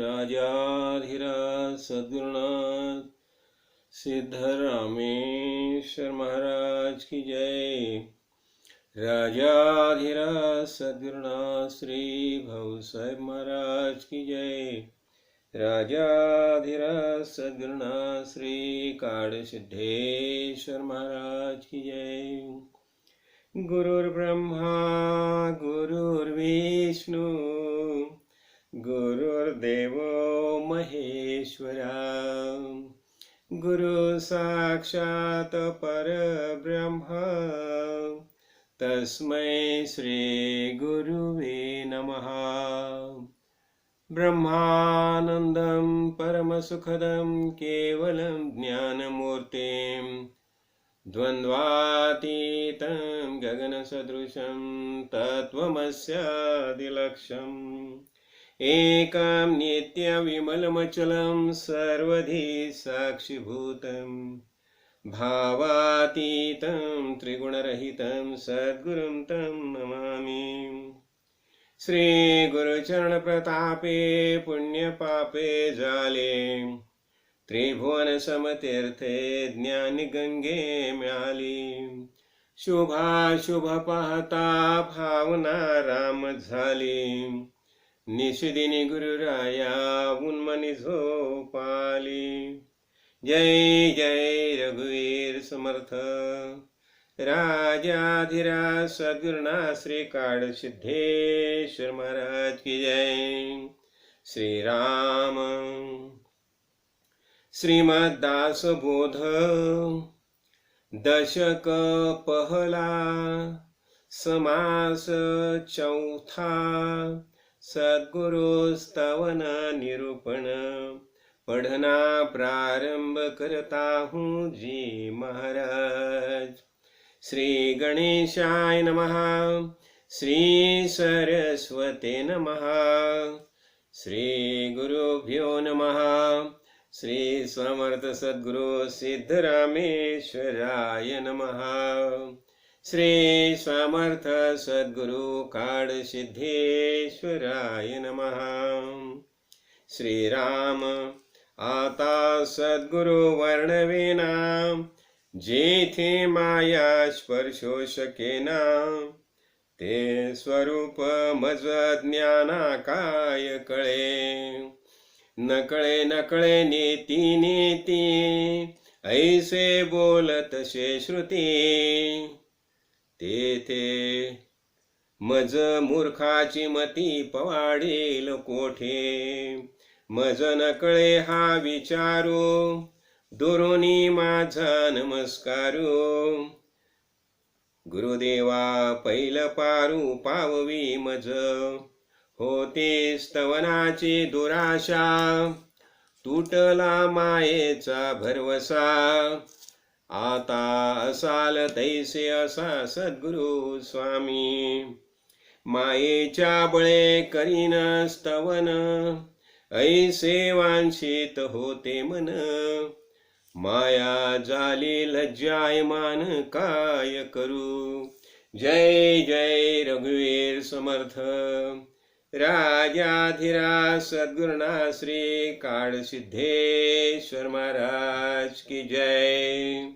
राजाधिराज सद्गुरुनाथ सिद्धरामेश्वर महाराज की जय। राजाधिराज सद्गुरुनाथ श्री भव साहेब महाराज की जय। राजाधिराज सद्गुरुनाथ श्री काड़ सिद्धेश्वर महाराज की जय। गुरुर्ब्रह्मा गुरुर्विष्णु गुरुर्देवो महेश्वरा गुरु साक्षात् परब्रह्म तस्मै श्री गुरुवे नमः। ब्रह्मानन्दं परमसुखदं केवलं ज्ञानमूर्तिं द्वन्द्वातीतं गगनसदृशं तत्त्वमस्यादिलक्ष्यम् एकं नित्यविमलमचलं सर्वधी साक्षिभूतं भावातीतं त्रिगुणरहितं सद्गुरुं तं नमामि। श्रीगुरुचरणप्रतापे पुण्यपापे जाले त्रिभुवनसमतीर्थे ज्ञानगंगे मिळाली। शुभाशुभ पाहता भावना राम झाली निषदिनी गुरुराया उन्मनी झोपाली। जय जय रघुवीर समर्थ राजाधिराज सद्गुरुनाथ श्री काड़ सिद्धेश्वर महाराज की जय। श्री राम श्रीमद्दासबोध दशक पहला समास चौथा सद्गुरु स्तवन निरूपण पढ़ना प्रारंभ करता हूँ जी महाराज। श्री गणेशाय नमः। श्री सरस्वते नमः। श्री गुरुभ्यो नमः। श्री समर्थ सद्गुरु सिद्धरामेश्वराय नमः। श्री समर्थ सद्गुरु काड़ सिद्धेश्वराय नमः। श्री राम आता सद्गुरु वर्णवेना जेथे माया स्पर्शो शकेना ते स्वरूप मज ज्ञाना काय कळे नकळे नकळे नेती नेती ऐसे बोलत शे श्रुती तेथे मज मूर्खाची मती पवाडील कोठे मज नकळे हा विचारू दुरुनी माझा नमस्कारू गुरुदेवा पैल पारू पाववी मज होते स्तवनाची दुराशा तुटला मायेचा भरवसा आता असाल तैसे असा सद्गुरु स्वामी मायेच्या बळे करीन स्तवन ऐसे वांछित होते मन माया झाली लज्जायमान काय करू। जय जय रघुवीर समर्थ राजाधिराज सद्गुरुनाथ श्री काड़ सिद्धेश्वर महाराज की जय।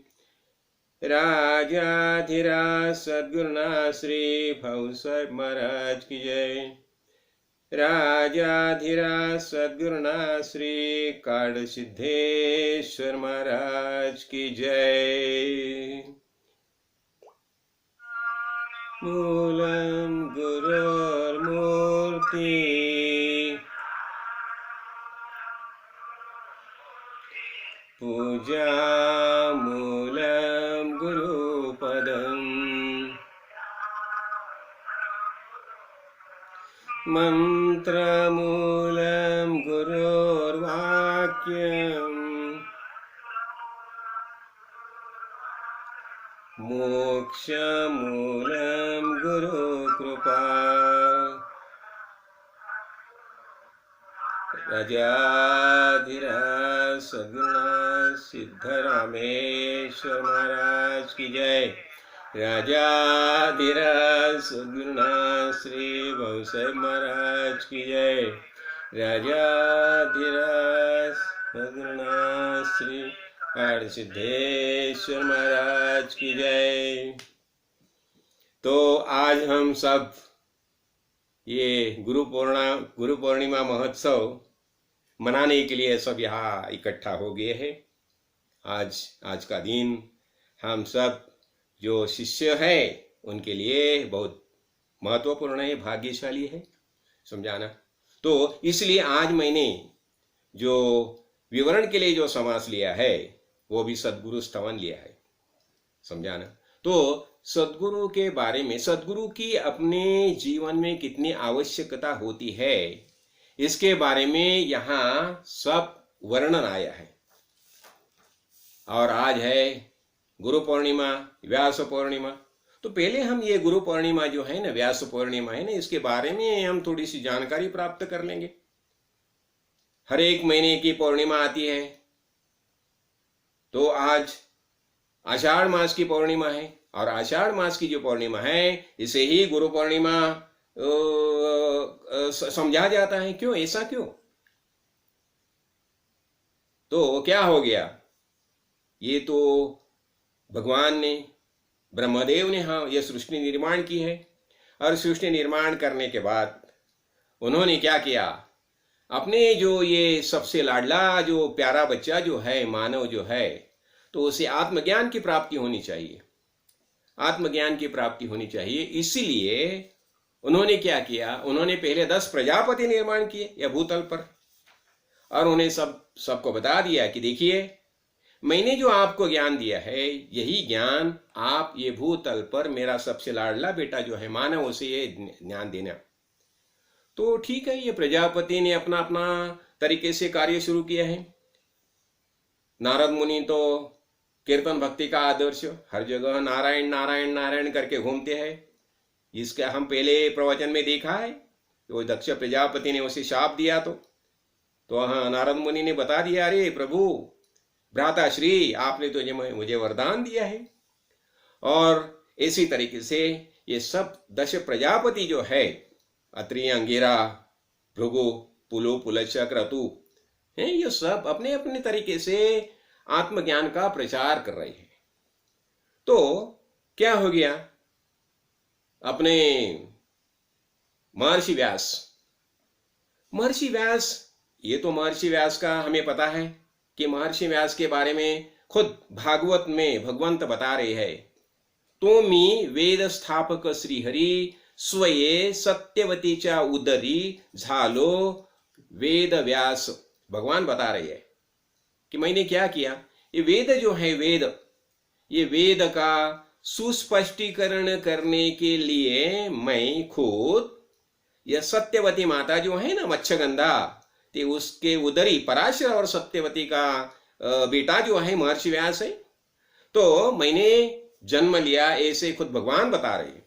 राजाधिराज सद्गुरुनाथ श्री भाऊ साहेब महाराज की जय। राजाधिराज सद्गुरुनाथ श्री काड़ सिद्धेश्वर महाराज की जय। मूलम गुरुर्मूर्ति पूजा मूलम गुरुपदम मंत्रमूलं गुरुर्वाक्यम् मोक्षमूलं गुरुकृपा। राजाधिराज सद्गुरुनाथ सिद्धरामेश्वर महाराज की जय। राजाधिराज सद्गुरुनाथ श्री भव साहेब महाराज की जय। राजाधिराज सद्गुरुनाथ श्री पाठ सिद्धेश्वर महाराज की जय। तो आज हम सब ये गुरु पूर्णिमा महोत्सव मनाने के लिए सब यहाँ इकट्ठा हो गए हैं। आज का दिन हम सब जो शिष्य है उनके लिए बहुत महत्वपूर्ण है, भाग्यशाली है, समझाना। तो इसलिए आज मैंने जो विवरण के लिए जो समास लिया है वो भी सद्गुरु स्तवन लिया है, समझाना। तो सद्गुरु के बारे में, सद्गुरु की अपने जीवन में कितनी आवश्यकता होती है, इसके बारे में यहाँ सब वर्णन आया है। और आज है गुरु पूर्णिमा, व्यास पूर्णिमा। तो पहले हम ये गुरु पूर्णिमा जो है ना, व्यास पूर्णिमा है ना, इसके बारे में हम थोड़ी सी जानकारी प्राप्त कर लेंगे। हर एक महीने की पूर्णिमा आती है, तो आज आषाढ़ मास की पूर्णिमा है, और आषाढ़ मास की जो पूर्णिमा है इसे ही गुरु पूर्णिमा समझा जाता है। क्यों, ऐसा क्यों? तो क्या हो गया, ये तो भगवान ने, ब्रह्मदेव ने ये सृष्टि निर्माण की है, और सृष्टि निर्माण करने के बाद उन्होंने क्या किया, अपने जो ये सबसे लाडला जो प्यारा बच्चा जो है, मानव जो है, तो उसे आत्मज्ञान की प्राप्ति होनी चाहिए, आत्मज्ञान की प्राप्ति होनी चाहिए। इसीलिए उन्होंने क्या किया, उन्होंने पहले 10 प्रजापति निर्माण किए या भूतल पर, और उन्हें सबको बता दिया कि देखिए, मैंने जो आपको ज्ञान दिया है, यही ज्ञान आप ये भूतल पर मेरा सबसे लाडला बेटा जो है मानव, उसे ये ज्ञान देना। तो ठीक है, ये प्रजापति ने अपना अपना तरीके से कार्य शुरू किया है। नारद मुनि तो कीर्तन भक्ति का आदर्श, हर जगह नारायण नारायण नारायण करके घूमते हैं। इसका हम पहले प्रवचन में देखा है, तो दक्ष प्रजापति ने उसे शाप दिया, तो हाँ, नारद मुनि ने बता दिया, अरे प्रभु भ्राता श्री, आपने तो मुझे वरदान दिया है। और इसी तरीके से ये सब 10 प्रजापति जो है, अत्रि, अंगिरा, भृगु, पुलु, पुलच्छ, क्रतु हैं, ये सब अपने अपने तरीके से आत्मज्ञान का प्रचार कर रहे हैं। तो क्या हो गया, अपने महर्षि व्यास, ये तो महर्षि व्यास का हमें पता है कि महर्षि व्यास के बारे में खुद भागवत में भगवंत बता रहे हैं, तोमी वेद स्थापक श्रीहरी स्वये सत्यवतीच्या उदरी झालो वेद व्यास। भगवान बता रहे हैं कि मैंने क्या किया, ये वेद जो है, ये वेद का सुस्पष्टीकरण करने के लिए मैं खुद, यह सत्यवती माता जो है ना, मत्स्यगंधा, ते उसके उदरी पराशर और सत्यवती का बेटा जो है महर्षि व्यास है, तो मैंने जन्म लिया, ऐसे खुद भगवान बता रहे हैं।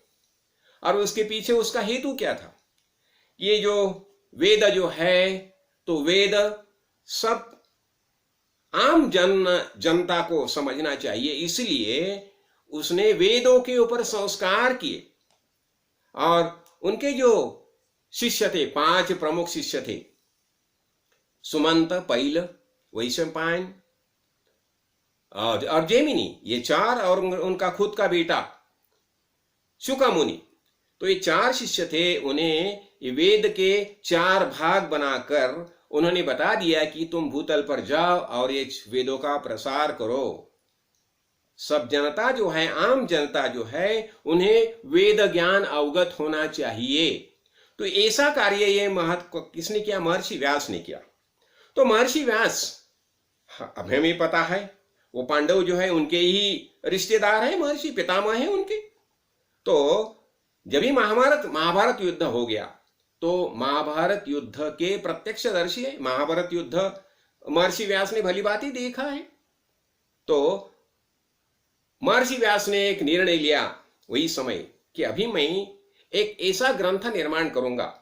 और उसके पीछे उसका हेतु क्या था, ये जो वेद जो है, तो वेद सब आम जनता को समझना चाहिए, इसलिए उसने वेदों के ऊपर संस्कार किए। और उनके जो शिष्य थे, 5 प्रमुख शिष्य थे, सुमंत, पैल, वैशंपायन और जैमिनी, ये 4, और उनका खुद का बेटा शुका मुनि। तो ये 4 शिष्य थे, उन्हें ये वेद के 4 भाग बनाकर उन्होंने बता दिया कि तुम भूतल पर जाओ और ये वेदों का प्रसार करो। सब जनता जो है, आम जनता जो है, उन्हें वेद ज्ञान अवगत होना चाहिए। तो ऐसा कार्य ये किसने किया, महर्षि व्यास ने किया। तो महर्षि व्यास, अब हमें पता है, वो पांडव जो है उनके ही रिश्तेदार है, महर्षि पितामह है उनके। तो जब ही महाभारत युद्ध हो गया, तो महाभारत युद्ध के प्रत्यक्षदर्शी है। महाभारत युद्ध महर्षि व्यास ने भली भांति देखा है। तो महर्षि व्यास ने एक निर्णय लिया वही समय कि अभी मैं एक ऐसा ग्रंथ निर्माण करूंगा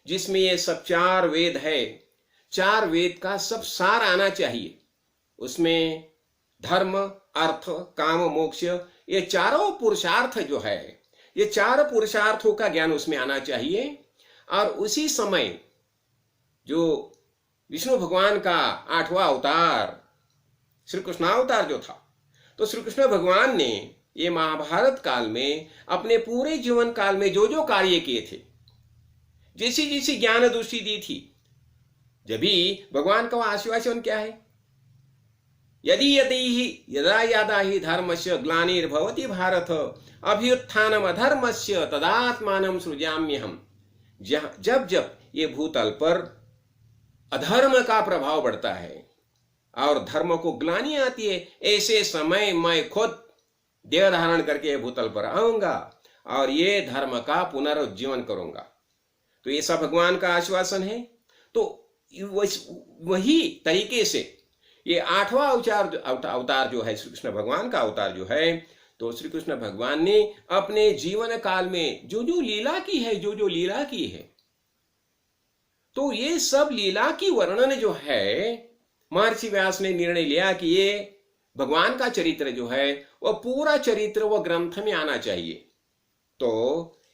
जिसमें ये सब 4 वेद है, 4 वेद का सब सार आना चाहिए। उसमें धर्म, अर्थ, काम, मोक्ष, ये चारों पुरुषार्थ जो है, ये 4 पुरुषार्थों का ज्ञान उसमें आना चाहिए। और उसी समय जो विष्णु भगवान का 8वां अवतार श्री कृष्णावतार जो था, तो श्री कृष्ण भगवान ने ये महाभारत काल में अपने पूरे जीवन काल में जो जो कार्य किए थे, जैसी जैसी ज्ञान दृष्टि दी थी, जब भी भगवान का आश्वासन क्या है, यदि यदि ही यदा यदा ही धर्मस्य ग्लानिर्भवति भारत अभ्युत्थानम अधर्मस्य तदात्मानं सृजाम्यहम्। जब जब ये भूतल पर अधर्म का प्रभाव बढ़ता है और धर्म को ग्लानि आती है, ऐसे समय मैं खुद देह धारण करके भूतल पर आऊंगा और ये धर्म का पुनरुज्जीवन करूंगा। तो ये सब भगवान का आश्वासन है। तो वही तरीके से ये 8वां अवतार जो है, श्री कृष्ण भगवान का अवतार जो है, तो श्री कृष्ण भगवान ने अपने जीवन काल में जो जो लीला की है, जो जो लीला की है, तो ये सब लीला की वर्णन जो है, महर्षि व्यास ने निर्णय लिया कि ये भगवान का चरित्र जो है वह पूरा चरित्र वह ग्रंथ में आना चाहिए। तो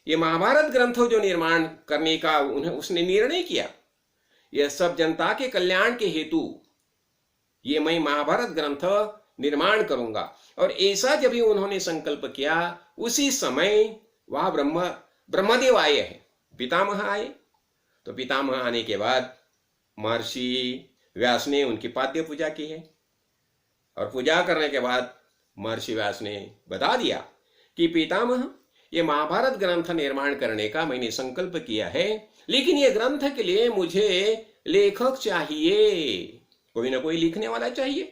ये महाभारत ग्रंथ जो निर्माण करने का उसने निर्णय किया, यह सब जनता के कल्याण के हेतु ये मैं महाभारत ग्रंथ निर्माण करूंगा। और ऐसा जब ही उन्होंने संकल्प किया, उसी समय वह ब्रह्मदेव आए हैं, पितामह आए। तो पितामह आने के बाद महर्षि व्यास ने उनकी पाद्य पूजा की है, और पूजा करने के बाद महर्षि व्यास ने बता दिया कि पितामह, ये महाभारत ग्रंथ निर्माण करने का मैंने संकल्प किया है, लेकिन ये ग्रंथ के लिए मुझे लेखक चाहिए, कोई ना कोई लिखने वाला चाहिए।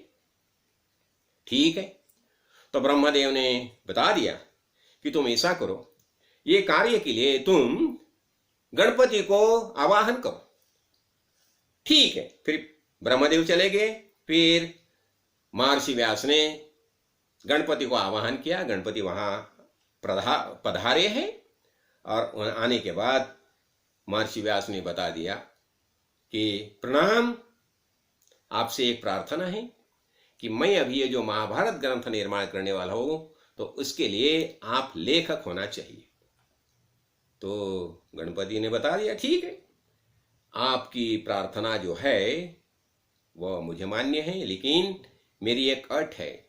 ठीक है, तो ब्रह्मदेव ने बता दिया कि तुम ऐसा करो, ये कार्य के लिए तुम गणपति को आवाहन करो। ठीक है, फिर ब्रह्मदेव चले गए। फिर महर्षि व्यास ने गणपति को आवाहन किया। गणपति वहां पधारे हैं, और आने के बाद महर्षि व्यास ने बता दिया कि प्रणाम, आपसे एक प्रार्थना है कि मैं अभी ये जो महाभारत ग्रंथ निर्माण करने वाला हूं, तो उसके लिए आप लेखक होना चाहिए। तो गणपति ने बता दिया, ठीक है, आपकी प्रार्थना जो है वह मुझे मान्य है, लेकिन मेरी एक अट है,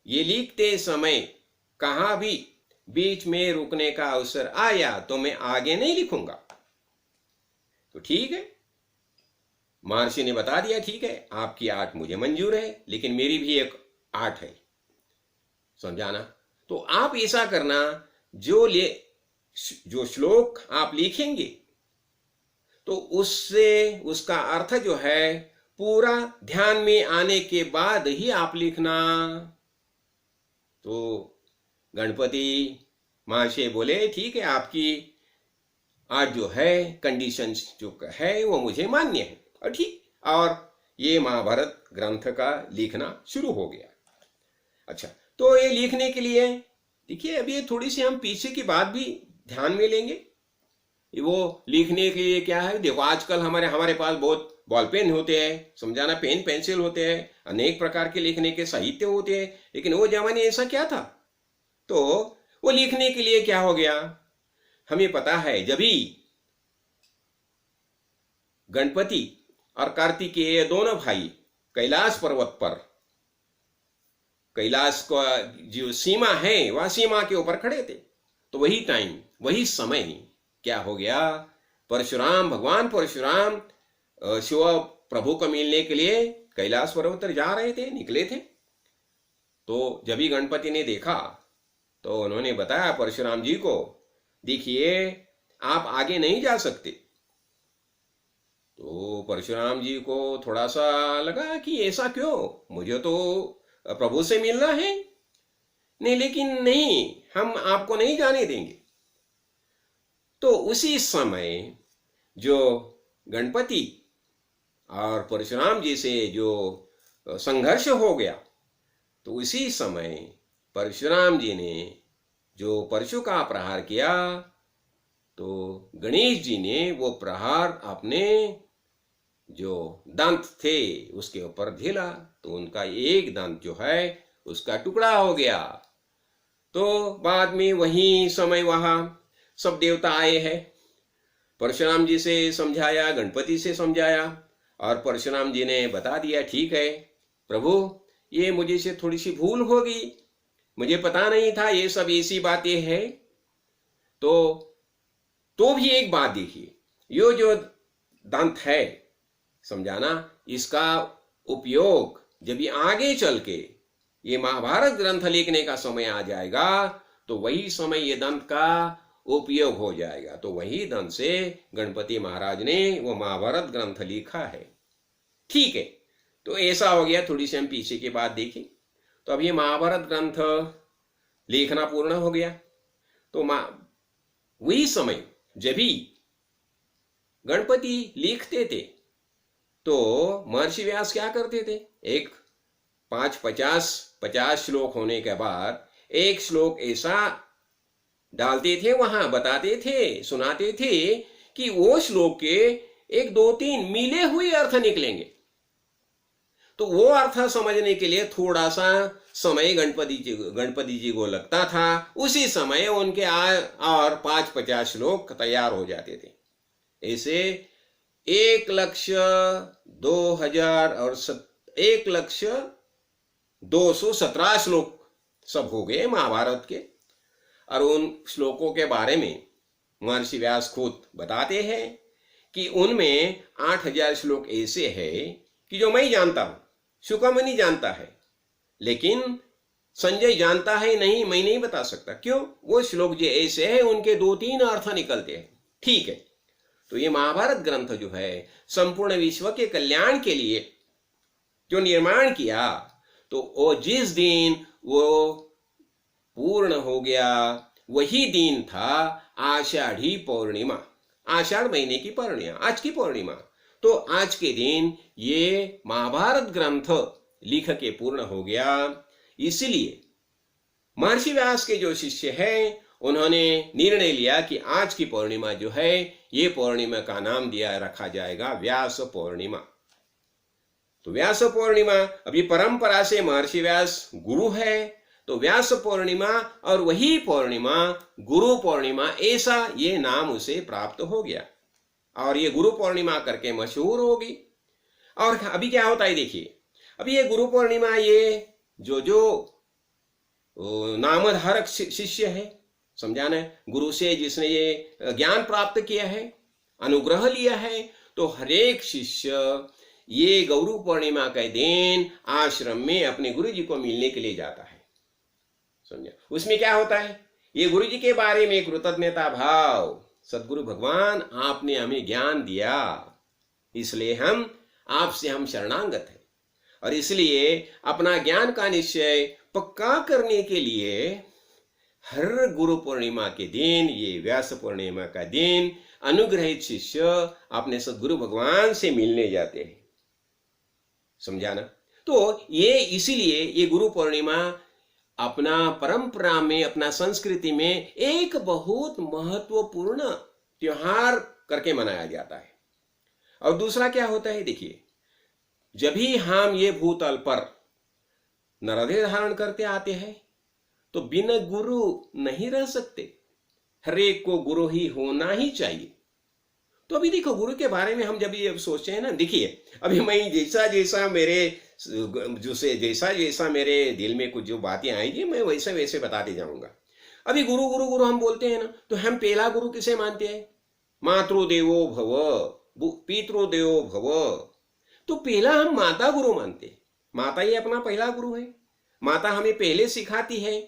ये लिखते समय कहां भी बीच में रुकने का अवसर आया तो मैं आगे नहीं लिखूंगा। तो ठीक है, महर्षि ने बता दिया, ठीक है, आपकी आर्ट मुझे मंजूर है, लेकिन मेरी भी एक आर्ट है, समझाना। तो आप ऐसा करना, जो श्लोक आप लिखेंगे तो उससे उसका अर्थ जो है पूरा ध्यान में आने के बाद ही आप लिखना। तो गणपति महर्षि बोले, ठीक है, आपकी आर्ट जो है, कंडीशंस जो है वो मुझे मान्य है। और ठीक, और ये महाभारत ग्रंथ का लिखना शुरू हो गया। अच्छा, तो ये लिखने के लिए देखिए, अभी ये थोड़ी सी हम पीछे की बात भी ध्यान में लेंगे। वो लिखने के लिए क्या है, देखो आजकल हमारे पास बहुत बॉल पेन होते हैं, समझाना, पेन पेंसिल होते हैं, अनेक प्रकार के लिखने के साहित्य होते हैं, लेकिन वो जमाने ऐसा क्या था। तो वो लिखने के लिए क्या हो गया, हमें पता है, जब भी गणपति और कार्तिकेय दोनों भाई कैलाश पर्वत पर, कैलाश का जो सीमा है वह सीमा के ऊपर खड़े थे, तो वही टाइम, वही समय क्या हो गया, भगवान परशुराम शिव प्रभु को मिलने के लिए कैलाश पर्वत पर जा रहे थे, निकले थे। तो जब ही गणपति ने देखा तो उन्होंने बताया परशुराम जी को, देखिए आप आगे नहीं जा सकते। तो परशुराम जी को थोड़ा सा लगा कि ऐसा क्यों, मुझे तो प्रभु से मिलना है, नहीं, लेकिन नहीं, हम आपको नहीं जाने देंगे। तो उसी समय जो गणपति और परशुराम जी से जो संघर्ष हो गया, तो उसी समय परशुराम जी ने जो परशु का प्रहार किया, तो गणेश जी ने वो प्रहार अपने जो दांत थे उसके ऊपर झेला, तो उनका एक दांत जो है उसका टुकड़ा हो गया। तो बाद में वही समय वहां सब देवता आए हैं, परशुराम जी से समझाया, गणपति से समझाया, और परशुराम जी ने बता दिया, ठीक है प्रभु, ये मुझे से थोड़ी सी भूल हो गई, मुझे पता नहीं था ये सब ऐसी बातें हैं। तो भी एक बात देखिए, यो जो दंत है, समझाना, इसका उपयोग जब ये आगे चल के ये महाभारत ग्रंथ लिखने का समय आ जाएगा, तो वही समय ये दंत का उपयोग हो जाएगा। तो वही दंत से गणपति महाराज ने वो महाभारत ग्रंथ लिखा है। ठीक है, तो ऐसा हो गया। थोड़ी सी हम पीछे की बात देखें तो अब ये महाभारत ग्रंथ लिखना पूर्ण हो गया। तो वही समय जब भी गणपति लिखते थे तो महर्षि व्यास क्या करते थे, एक 50 श्लोक होने के बाद एक श्लोक ऐसा डालते थे, वहां बताते थे, सुनाते थे कि वो श्लोक के 1, 2, 3 मिले हुए अर्थ निकलेंगे। तो वो अर्थ समझने के लिए थोड़ा सा समय गणपति जी को लगता था। उसी समय उनके और 50 श्लोक तैयार हो जाते थे। ऐसे 1,02,000 और 1,02,17 श्लोक सब हो गए महाभारत के। और उन श्लोकों के बारे में महर्षि व्यास खुद बताते हैं कि उनमें 8,000 श्लोक ऐसे हैं कि जो मैं जानता हूं, शुकमुनि जानता है, लेकिन संजय जानता है नहीं, मैं नहीं बता सकता। क्यों? वो श्लोक जो ऐसे हैं उनके 2-3 अर्थ निकलते हैं। ठीक है, तो ये महाभारत ग्रंथ जो है संपूर्ण विश्व के कल्याण के लिए जो निर्माण किया, तो वो जिस दिन वो पूर्ण हो गया वही दिन था आषाढ़ी पौर्णिमा, आषाढ़ महीने की पौर्णिमा, आज की पौर्णिमा। तो आज के दिन ये महाभारत ग्रंथ लिख के पूर्ण हो गया। इसलिए महर्षि व्यास के जो शिष्य हैं उन्होंने निर्णय लिया कि आज की पौर्णिमा जो है ये पौर्णिमा का नाम दिया रखा जाएगा व्यास पौर्णिमा। तो व्यास पौर्णिमा अभी परंपरा से महर्षि व्यास गुरु है, तो व्यास पौर्णिमा और वही पौर्णिमा गुरु पौर्णिमा, ऐसा ये नाम उसे प्राप्त हो गया और ये गुरु पौर्णिमा करके मशहूर होगी। और अभी क्या होता है देखिए, अभी ये गुरु पौर्णिमा ये जो नामधारक शिष्य है, समझाना है, गुरु से जिसने ये ज्ञान प्राप्त किया है, अनुग्रह लिया है, तो हरेक शिष्य ये गुरु पूर्णिमा के दिन आश्रम में अपने गुरु जी को मिलने के लिए जाता है। समझा? उसमें क्या होता है, ये गुरु जी के बारे में कृतज्ञता भाव, सदगुरु भगवान आपने हमें ज्ञान दिया, इसलिए आपसे हम शरणागत हैं, और इसलिए अपना ज्ञान का निश्चय पक्का करने के लिए हर गुरु पूर्णिमा के दिन, ये व्यास पूर्णिमा का दिन, अनुग्रहित शिष्य अपने सदगुरु भगवान से मिलने जाते हैं। समझाना? तो ये इसीलिए ये गुरु पूर्णिमा अपना परंपरा में, अपना संस्कृति में एक बहुत महत्वपूर्ण त्योहार करके मनाया जाता है। और दूसरा क्या होता है देखिए, जब भी हम ये भूतल पर नरदेह धारण करते आते हैं तो बिना गुरु नहीं रह सकते, हरेक को गुरु ही होना ही चाहिए। तो अभी देखो गुरु के बारे में हम जब ये सोचते हैं ना, देखिए अभी मैं जैसा जैसा मेरे दिल में कुछ जो बातें आएंगी मैं वैसे वैसे बताते जाऊंगा। अभी गुरु गुरु गुरु हम बोलते हैं ना, तो हम पहला गुरु किसे मानते हैं? मातृदेवो भव, पितृदेवो भव। तो पहला हम माता गुरु मानते हैं, माता ही अपना पहला गुरु है। माता हमें पहले सिखाती है,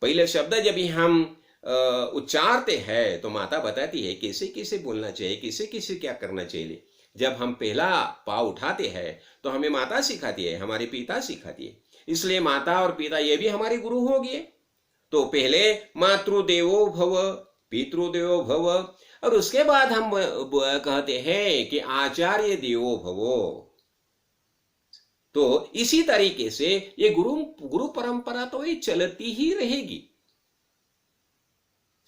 पहले शब्द जब भी हम उच्चारते हैं तो माता बताती है कैसे कैसे बोलना चाहिए, कैसे कैसे क्या करना चाहिए। जब हम पहला पाँव उठाते हैं तो हमें माता सिखाती है, हमारे पिता सिखाती है, इसलिए माता और पिता ये भी हमारे गुरु हो गए। तो पहले मातृदेवो भव, पितृदेवो भव, और उसके बाद हम कहते हैं कि आचार्य देवो भवो। तो इसी तरीके से ये गुरु परंपरा तो ये चलती ही रहेगी।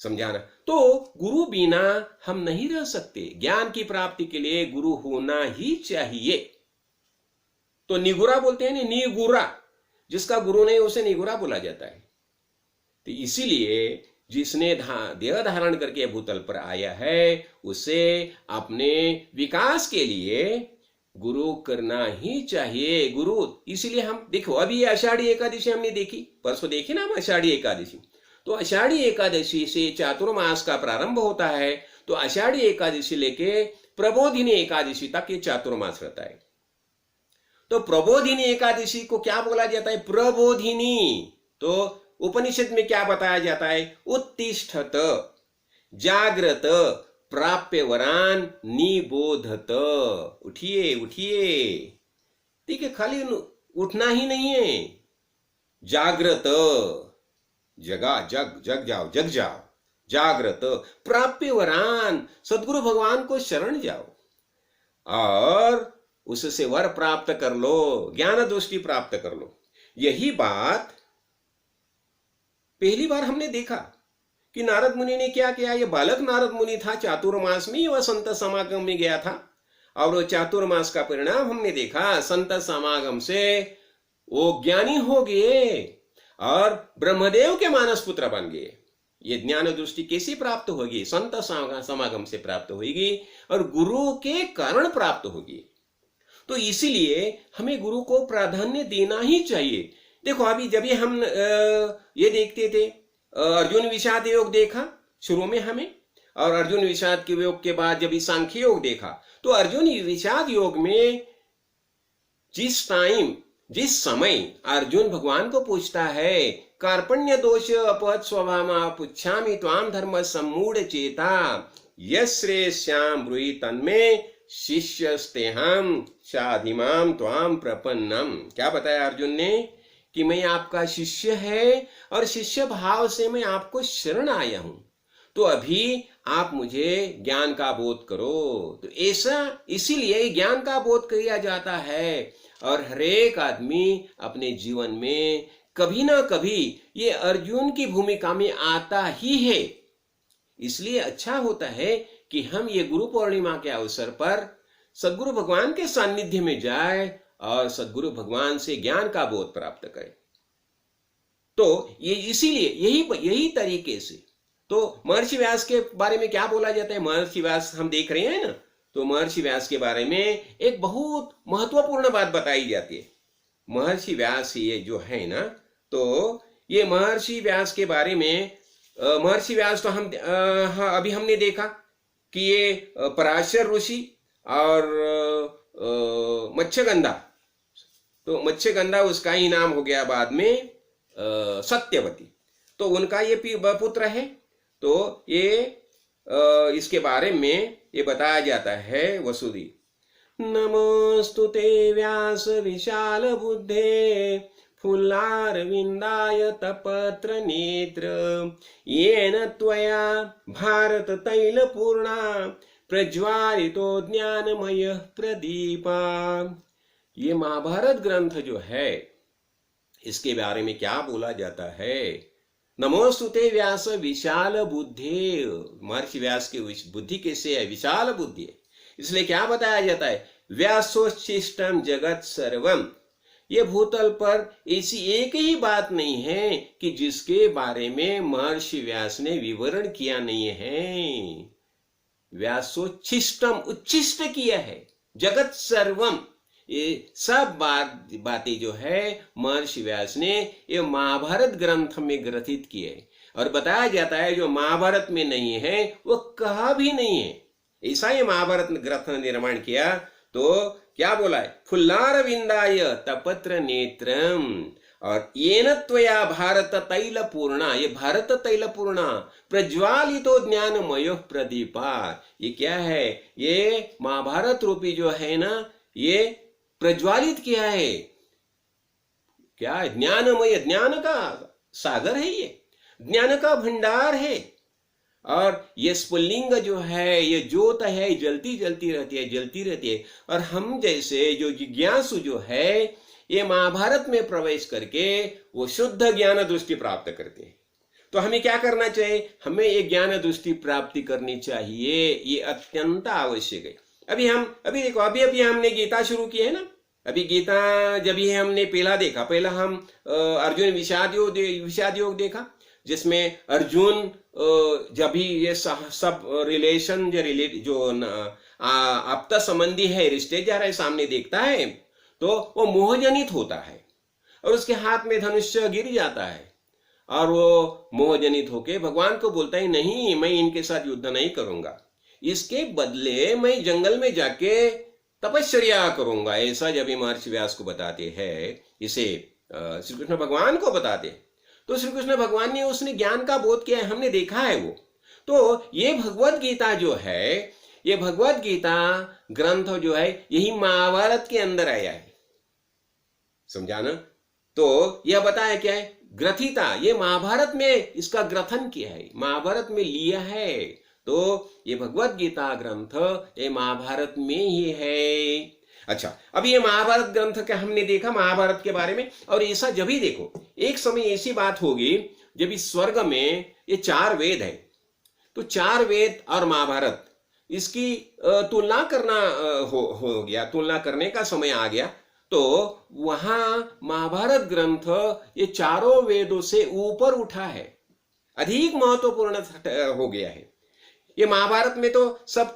समझाना? तो गुरु बिना हम नहीं रह सकते, ज्ञान की प्राप्ति के लिए गुरु होना ही चाहिए। तो निगुरा बोलते हैं ना, निगुरा, जिसका गुरु नहीं उसे निगुरा बोला जाता है। तो इसीलिए जिसने देह धारण करके भूतल पर आया है उसे अपने विकास के लिए गुरु करना ही चाहिए। गुरु इसलिए हम देखो, अभी आषाढ़ी एकादशी हमने देखी, परसों देखी ना हम आषाढ़ी एकादशी। तो आषाढ़ी एकादशी से चातुर्मास का प्रारंभ होता है। तो आषाढ़ी एकादशी लेके प्रबोधिनी एकादशी तक ये चातुर्मास रहता है। तो प्रबोधिनी एकादशी को क्या बोला जाता है? प्रबोधिनी। तो उपनिषद में क्या बताया जाता है? उत्तिष्ठत जागृत प्राप्य वरान निबोधत। उठिए उठिए, ठीक है, खाली उठना ही नहीं है, जागृत, जगा, जग जग जाओ, जग जाओ, जागृत प्राप्य वरान, सदगुरु भगवान को शरण जाओ और उससे वर प्राप्त कर लो, ज्ञान दृष्टि प्राप्त कर लो। यही बात पहली बार हमने देखा कि नारद मुनि ने क्या किया। ये बालक नारद मुनि था, चातुर्मास में वह संत समागम में गया था और वो चातुर्मास का परिणाम हमने देखा। संत समागम से वो ज्ञानी हो गए और ब्रह्मदेव के मानस पुत्र बन गए। ये ज्ञान दृष्टि कैसे प्राप्त होगी? संत समागम से प्राप्त होगी और गुरु के कारण प्राप्त होगी। तो इसीलिए हमें गुरु को प्राधान्य देना ही चाहिए। देखो, अभी जब हम ये देखते थे, अर्जुन विषाद योग देखा शुरू में हमें, और अर्जुन विषाद के योग के बाद जब सांख्य योग देखा, तो अर्जुन विषाद योग में जिस समय अर्जुन भगवान को पूछता है, कार्पण्य दोष अपहत स्वभाव पुच्छामि त्वाम धर्म सम्मूढ़ चेता यश्रेष्याम ब्रूहि तन्मे शिष्यस्तेहम शाधिमाम त्वाम प्रपन्नम। क्या बताया अर्जुन ने? कि मैं आपका शिष्य है और शिष्य भाव से मैं आपको शरण आया हूं, तो अभी आप मुझे ज्ञान का बोध करो। तो ऐसा इसीलिए ज्ञान का बोध किया जाता है और हरेक आदमी अपने जीवन में कभी ना कभी ये अर्जुन की भूमिका में आता ही है। इसलिए अच्छा होता है कि हम ये गुरु पूर्णिमा के अवसर पर सदगुरु भगवान के सानिध्य में जाए और सदगुरु भगवान से ज्ञान का बोध प्राप्त करें। तो ये इसीलिए यही तरीके से तो महर्षि व्यास के बारे में क्या बोला जाता है? महर्षि व्यास हम देख रहे हैं ना, तो महर्षि व्यास के बारे में एक बहुत महत्वपूर्ण बात बताई जाती है। महर्षि व्यास ये जो है ना, तो ये महर्षि व्यास के बारे में महर्षि व्यास तो हम हाँ अभी हमने देखा कि ये पराशर ऋषि और मत्स्यगंधा, तो मत्स्यगंधा उसका ही नाम हो गया बाद में सत्यवती, तो उनका ये पुत्र है। तो ये इसके बारे में ये बताया जाता है वसुदी। नमोस्तुते व्यास विशाल बुद्धे फुल्लार विंदाय तपत्र नेत्र येन त्वया भारत तैल पूर्णा प्रज्वालितो ज्ञानमय प्रदीपा। ये महाभारत ग्रंथ जो है इसके बारे में क्या बोला जाता है? नमोस्तुते व्यास विशाल बुद्धे। महर्षि व्यास की बुद्धि कैसे है? विशाल बुद्धि है। इसलिए क्या बताया जाता है? व्यासोच्छिष्टम जगत सर्वम। ये भूतल पर ऐसी एक ही बात नहीं है कि जिसके बारे में महर्षि व्यास ने विवरण किया नहीं है। व्यासोच्छिष्टम, उच्छिष्ट किया है, जगत सर्वम, ये सब बातें जो है महर्षि व्यास ने ये महाभारत ग्रंथ में ग्रथित की है। और बताया जाता है जो महाभारत में नहीं है वो कहा भी नहीं है। ऐसा ये महाभारत ग्रंथ निर्माण किया। तो क्या बोला है? फुल्लार विंदाय तपत्र नेत्रम और येन त्वया भारत तैल पूर्णा। ये भारत तैल पूर्णा प्रज्वालितो ज्ञानमय प्रदीपा। ये क्या है? ये महाभारत रूपी जो है ना, ये प्रज्वालित किया है। क्या? ज्ञानमय, ज्ञान का सागर है, ये ज्ञान का भंडार है। और ये स्फुल्लिंग जो है, ये ज्योत है, जलती जलती रहती है, जलती रहती है। और हम जैसे जो जिज्ञासु जो है ये महाभारत में प्रवेश करके वो शुद्ध ज्ञान दृष्टि प्राप्त करते हैं। तो हमें क्या करना चाहिए? हमें ये ज्ञान दृष्टि प्राप्ति करनी चाहिए, ये अत्यंत आवश्यक है। अभी देखो, अभी हमने गीता शुरू की है ना। अभी गीता जब ही हमने पहला देखा, पहला हम अर्जुन विषाद योग देखा। जिसमें अर्जुन जब भी ये सब रिलेशन जो आपदा संबंधी है, रिश्ते जा रहे सामने देखता है तो वो मोहजनित होता है और उसके हाथ में धनुष्य गिर जाता है और वो मोहजनित होके भगवान को बोलता है, नहीं, मैं इनके साथ युद्ध नहीं करूंगा, इसके बदले मैं जंगल में जाके तपश्चर्या करूंगा। ऐसा जब महर्षि व्यास को बताते हैं, इसे श्री कृष्ण भगवान को बताते हैं, तो श्री कृष्ण भगवान ने उसने ज्ञान का बोध किया है, हमने देखा है वो। तो ये भगवत गीता जो है, ये भगवत गीता ग्रंथ जो है, यही महाभारत के अंदर आया है, समझा ना। तो यह बताया क्या है, ग्रथिता, ये महाभारत में इसका ग्रथन किया है, महाभारत में लिया है। तो ये भगवत गीता ग्रंथ ये महाभारत में ही है। अच्छा, अब ये महाभारत ग्रंथ का हमने देखा महाभारत के बारे में। और ऐसा जब ही देखो, एक समय ऐसी बात होगी जब इस स्वर्ग में ये 4 वेद है, तो 4 वेद और महाभारत, इसकी तुलना करना हो गया, तुलना करने का समय आ गया। तो वहां महाभारत ग्रंथ ये चारों वेदों से ऊपर उठा है, अधिक महत्वपूर्ण हो गया है। ये महाभारत में तो सब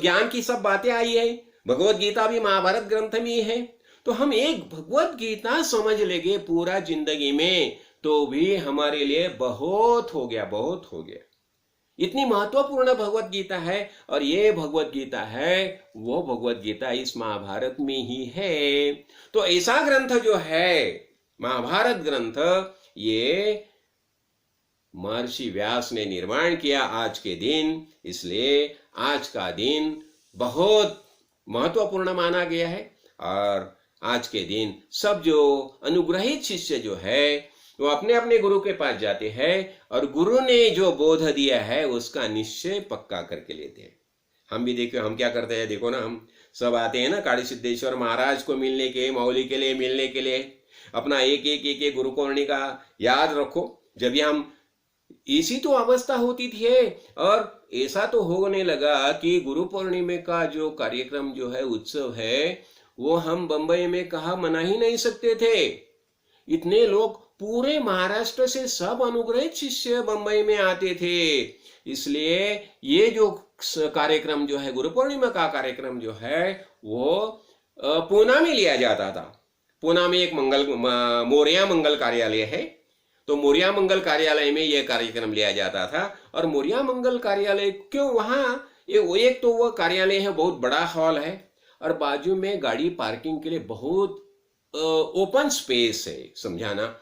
ज्ञान की सब बातें आई है, भगवत गीता भी महाभारत ग्रंथ में है। तो हम एक भगवत गीता समझ लेंगे पूरा जिंदगी में तो भी हमारे लिए बहुत हो गया, बहुत हो गया। इतनी महत्वपूर्ण भगवत गीता है और ये भगवत गीता है वो भगवत गीता इस महाभारत में ही है। तो ऐसा ग्रंथ जो है महाभारत ग्रंथ, ये महर्षि व्यास ने निर्माण किया आज के दिन, इसलिए आज का दिन बहुत महत्वपूर्ण माना गया है। और आज के दिन सब जो अनुग्रहित शिष्य जो है वो अपने अपने गुरु के पास जाते हैं और गुरु ने जो बोध दिया है उसका निश्चय पक्का करके लेते हैं। हम भी देखो, हम क्या करते हैं, देखो ना, हम सब आते हैं ना काली सिद्धेश्वर महाराज को मिलने के, मौली के लिए मिलने के लिए। अपना एक गुरु पौर्णिमा का याद रखो। जब भी हम, इसी तो अवस्था होती थी और ऐसा तो होने लगा कि गुरु पूर्णिमा का जो कार्यक्रम जो है, उत्सव है, वो हम बंबई में कहा मना ही नहीं सकते थे। इतने लोग पूरे महाराष्ट्र से सब अनुग्रहित शिष्य बंबई में आते थे। इसलिए ये जो कार्यक्रम जो है, गुरु पूर्णिमा का कार्यक्रम जो है, वो पूना में लिया जाता था। पूना में एक मोरिया मंगल कार्यालय है, तो मोरिया मंगल कार्यालय में यह कार्यक्रम लिया जाता था। और मोरिया मंगल कार्यालय क्यों, वहां एक तो वह कार्यालय है, बहुत बड़ा हॉल है और बाजू में गाड़ी पार्किंग के लिए बहुत ओपन स्पेस है, समझाना।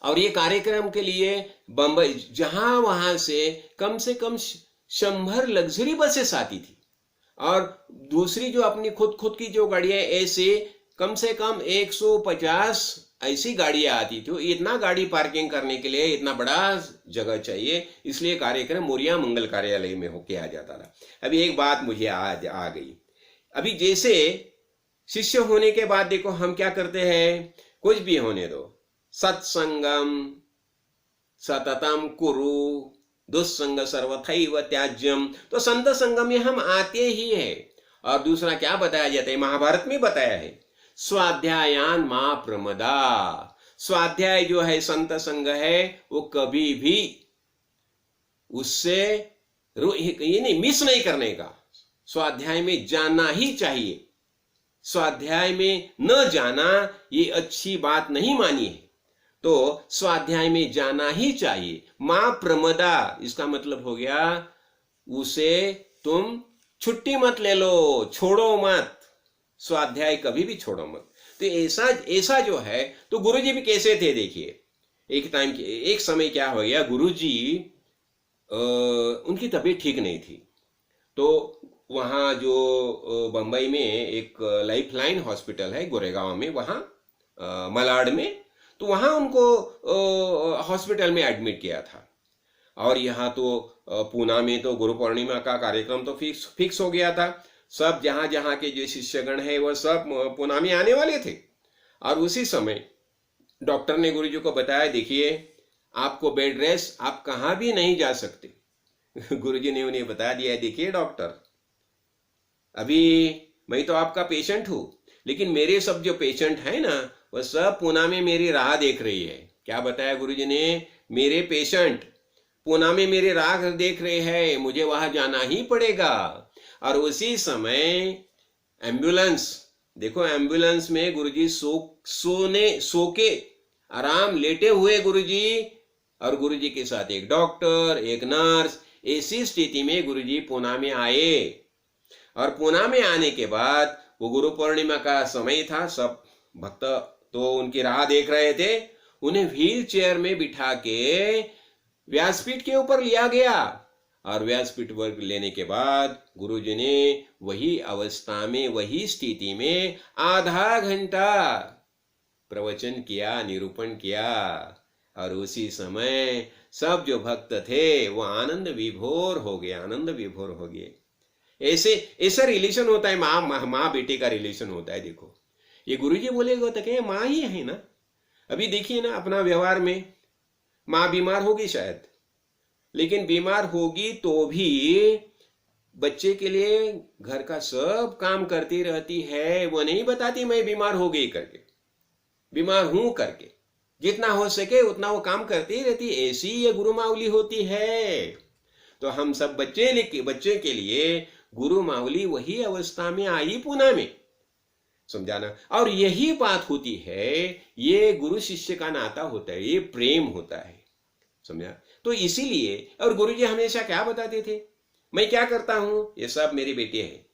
और ये कार्यक्रम के लिए बंबई, जहां वहां से कम 100 लग्जरी बसेस आती थी और दूसरी जो अपनी खुद की जो गाड़ियां, ऐसे कम से कम 150 ऐसी गाड़ियां आती थी। इतना गाड़ी पार्किंग करने के लिए इतना बड़ा जगह चाहिए, इसलिए कार्यक्रम मोरिया मंगल कार्यालय में होके आ जाता था। अभी एक बात मुझे आज आ गई, अभी जैसे शिष्य होने के बाद देखो हम क्या करते हैं, कुछ भी होने दो, सत्संगम सततम कुरु दुस्संग सर्वथैव त्याज्यम। तो संत संगम में हम आते ही है। और दूसरा क्या बताया जाता है, महाभारत में बताया है, स्वाध्यायान मा प्रमदा। स्वाध्याय जो है, संत संग है, वो कभी भी उससे ये नहीं, मिस नहीं करने का। स्वाध्याय में जाना ही चाहिए, स्वाध्याय में न जाना ये अच्छी बात नहीं मानी है। तो स्वाध्याय में जाना ही चाहिए। मां प्रमदा, इसका मतलब हो गया उसे तुम छुट्टी मत ले लो, छोड़ो मत, स्वाध्याय कभी भी छोड़ो मत। तो ऐसा जो है, तो गुरुजी भी कैसे थे देखिए। एक समय क्या हो गया, गुरुजी उनकी तबीयत ठीक नहीं थी। तो वहाँ जो बंबई में एक लाइफलाइन हॉस्पिटल है गोरेगांव में, वहाँ मलाड में, तो वहाँ उनको हॉस्पिटल में एडमिट किया था। और यहाँ तो पूना में तो गुरु पूर्णिमा का कार्यक्रम तो फिक्स हो गया था। सब जहाँ के जो शिष्यगण है वो सब पूना में आने वाले थे। और उसी समय डॉक्टर ने गुरुजी को बताया, देखिए आपको बेड रेस्ट, आप कहाँ भी नहीं जा सकते। गुरुजी ने उन्हें बता दिया, देखिए डॉक्टर, अभी मैं तो आपका पेशेंट हूं, लेकिन मेरे सब जो पेशेंट है ना, वह सब पूना में मेरी राह देख रही है। क्या बताया गुरुजी ने, मेरे पेशेंट पूना में मेरे राह देख रहे हैं, मुझे वहां जाना ही पड़ेगा। और उसी समय एम्बुलेंस, देखो एम्बुलेंस में गुरुजी सो के आराम लेटे हुए गुरुजी, और गुरुजी के साथ एक डॉक्टर, एक नर्स, ऐसी स्थिति में गुरुजी पूना में आए। और पूना में आने के बाद वो गुरु पूर्णिमा का समय था, सब भक्त तो उनकी राह देख रहे थे। उन्हें व्हील चेयर में बिठा के व्यासपीठ के ऊपर लिया गया, और व्यासपीठ पर लेने के बाद गुरुजी ने वही अवस्था में, वही स्थिति में आधा घंटा प्रवचन किया, निरूपण किया। और उसी समय सब जो भक्त थे वो आनंद विभोर हो गए, आनंद विभोर हो गए। ऐसे ऐसा रिलेशन होता है, माँ बेटे का रिलेशन होता है। देखो ये गुरुजी बोलेगा तो कहे माँ ही है ना। अभी देखिए ना अपना व्यवहार में, माँ बीमार होगी शायद, लेकिन बीमार होगी तो भी बच्चे के लिए घर का सब काम करती रहती है। वो नहीं बताती मैं बीमार हो गई करके, बीमार हूं करके, जितना हो सके उतना वो काम करती रहती। ऐसी ये गुरु मावली होती है। तो हम सब बच्चे के लिए गुरु मावली वही अवस्था में आई पूना में, समझाना। और यही बात होती है, ये गुरु शिष्य का नाता होता है, ये प्रेम होता है, समझा। तो इसीलिए, और गुरुजी हमेशा क्या बताते थे, मैं क्या करता हूं, ये सब मेरे बेटे हैं,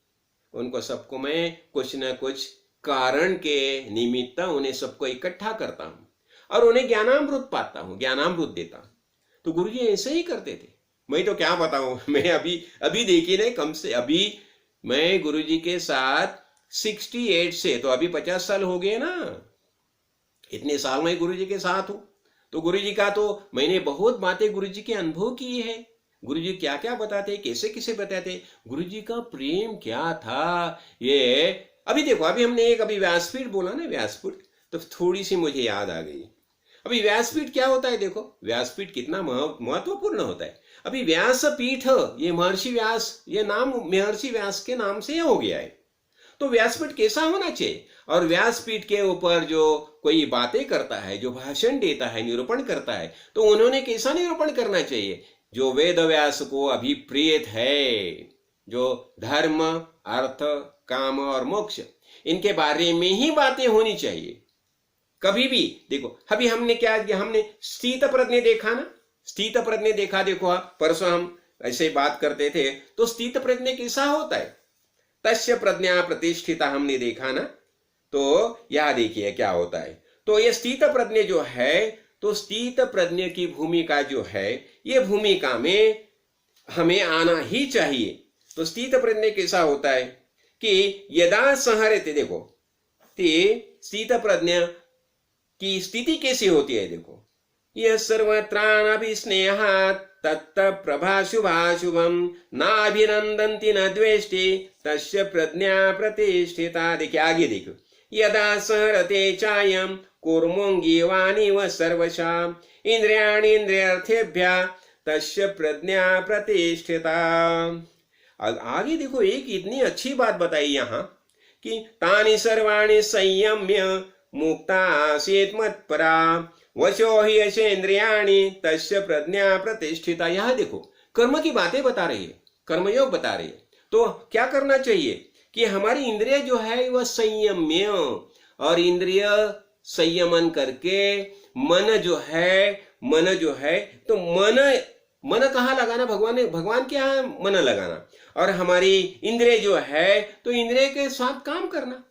उनको सबको मैं कुछ ना कुछ कारण के निमित्त उन्हें सबको इकट्ठा करता हूं और उन्हें ज्ञानामृत पाता हूं, ज्ञानामृत देता हूं। तो गुरुजी ऐसे ही करते थे। मैं तो क्या बताऊं, मैं अभी देखिए ना, कम से अभी मैं गुरुजी के साथ 68 से, तो अभी 50 साल हो गए ना। इतने साल मैं गुरुजी के साथ हूं, तो गुरुजी का तो मैंने बहुत बातें गुरुजी के अनुभव की है। गुरुजी क्या क्या बताते, कैसे कैसे बताते, गुरुजी का प्रेम क्या था। ये अभी देखो, अभी व्यासपीठ बोला ना, व्यासपीठ, तो थोड़ी सी मुझे याद आ गई। अभी व्यासपीठ क्या होता है, देखो व्यासपीठ कितना महत्वपूर्ण होता है। अभी व्यासपीठ, ये महर्षि व्यास, ये नाम महर्षि व्यास के नाम से हो गया है। तो व्यासपीठ कैसा होना चाहिए, और व्यासपीठ के ऊपर जो कोई बातें करता है, जो भाषण देता है, निरूपण करता है, तो उन्होंने कैसा निरूपण करना चाहिए, जो वेद व्यास को अभिप्रेत है, जो धर्म, अर्थ, काम और मोक्ष, इनके बारे में ही बातें होनी चाहिए। कभी भी देखो, अभी हमने क्या किया, हमने स्थित प्रज्ञ देखा ना, स्थित प्रज्ञ देखा। देखो आप परसों हम ऐसे बात करते थे, तो स्थित प्रज्ञ कैसा होता है, तस्य प्रज्ञा प्रतिष्ठिता हमने देखा ना। तो यह देखिए क्या होता है। तो ये स्थित प्रज्ञ जो है, तो स्थित प्रज्ञ की भूमिका जो है, ये भूमिका में हमें आना ही चाहिए। तो स्थित प्रज्ञ कैसा होता है कि यदा संहरते, देखो स्थित प्रज्ञ की स्थिति कैसी होती है, देखो यह सर्वत्रानभिस्नेहात् तत्त प्रभाशुभाशुभम नाभिनंदन्ति न द्वेष्टि तस्य प्रज्ञा प्रतिष्ठिता। देखिए आगे देखो, यदा संहरते चायं कूर्मोंगी वाणीव सर्वशा इंद्रियाणीन्द्रियर्थेभ्यः तस्य प्रज्ञा प्रतिष्ठिता। आगे देखो, एक इतनी अच्छी बात बताई यहाँ कि तानि सर्वाणि संयम्य मुक्ता आसीत् मत्परा वशो हि यशेन्द्रियाणि तस्य प्रज्ञा प्रतिष्ठिता। यह देखो कर्म की बातें बता रही है, कर्मयोग बता रही है। तो क्या करना चाहिए कि हमारी इंद्रिय जो है वह संयम्य, और इंद्रिय संयमन करके मन जो है तो मन कहाँ लगाना, भगवान के यहाँ मन लगाना। और हमारी इंद्रिय जो है, तो इंद्रिय के साथ काम करना।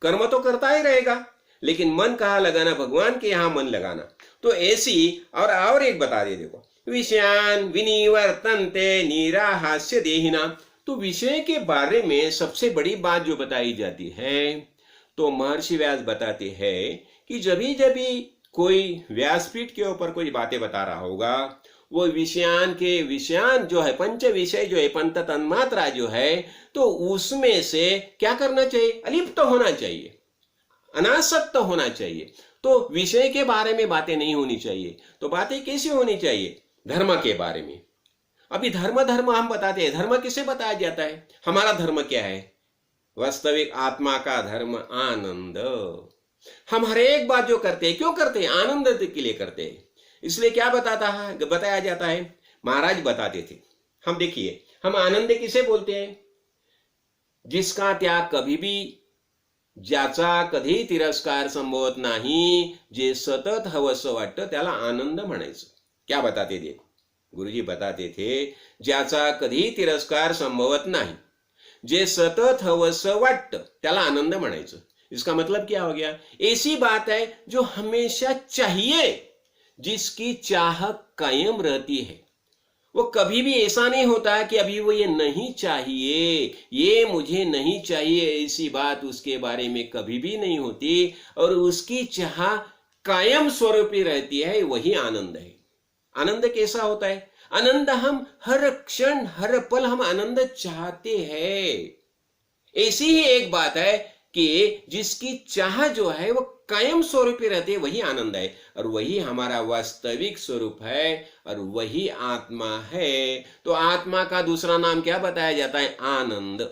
कर्म तो करता ही रहेगा, लेकिन मन कहाँ लगाना, भगवान के यहाँ मन लगाना। तो ऐसी और एक बता दे, देखो विषयान विनिवर्तन्ते निराहास्य देहिना। तो विषय के बारे में सबसे बड़ी बात जो बताई जाती है, तो महर्षि व्यास बताते हैं कि जब भी कोई व्यासपीठ के ऊपर कोई बातें बता रहा होगा, वो विषयान जो है, पंच विषय जो है, पंच तन्मात्रा जो है, तो उसमें से क्या करना चाहिए, अलिप्त होना चाहिए, अनासक्त होना चाहिए। तो विषय के बारे में बातें नहीं होनी चाहिए। तो बातें कैसे होनी चाहिए, धर्म के बारे में। अभी धर्म हम बताते हैं, धर्म किसे बताया जाता है, हमारा धर्म क्या है, वास्तविक आत्मा का धर्म आनंद। हम हर एक बात जो करते हैं, क्यों करते हैं, आनंद के लिए करते हैं। इसलिए क्या बताया जाता है, महाराज बताते थे, हम देखिए, हम आनंद किसे बोलते हैं? जिसका त्याग कभी भी, ज्याचा कधी तिरस्कार संभवत नाही, जे सतत हवंसं वाटतं त्याला आनंद म्हणायचं. क्या बताते थे गुरुजी? बताते थे, ज्याचा कधी तिरस्कार संभवत नाही, जे सतत हवंसं वाटतं त्याला आनंद म्हणायचं. इसका मतलब क्या हो गया? ऐसी बात है जो हमेशा चाहिए, जिसकी चाह कायम रहती है. वो कभी भी ऐसा नहीं होता कि अभी वो ये नहीं चाहिए, ये मुझे नहीं चाहिए, ऐसी बात उसके बारे में कभी भी नहीं होती. और उसकी चाह कायम स्वरूपी रहती है, वही आनंद है. आनंद कैसा होता है? आनंद हम हर क्षण हर पल हम आनंद चाहते हैं. ऐसी ही एक बात है कि जिसकी चाह जो है वो कायम स्वरूपी रहती है, वही आनंद है. और वही हमारा वास्तविक स्वरूप है, और वही आत्मा है. तो आत्मा का दूसरा नाम क्या बताया जाता है? आनंद.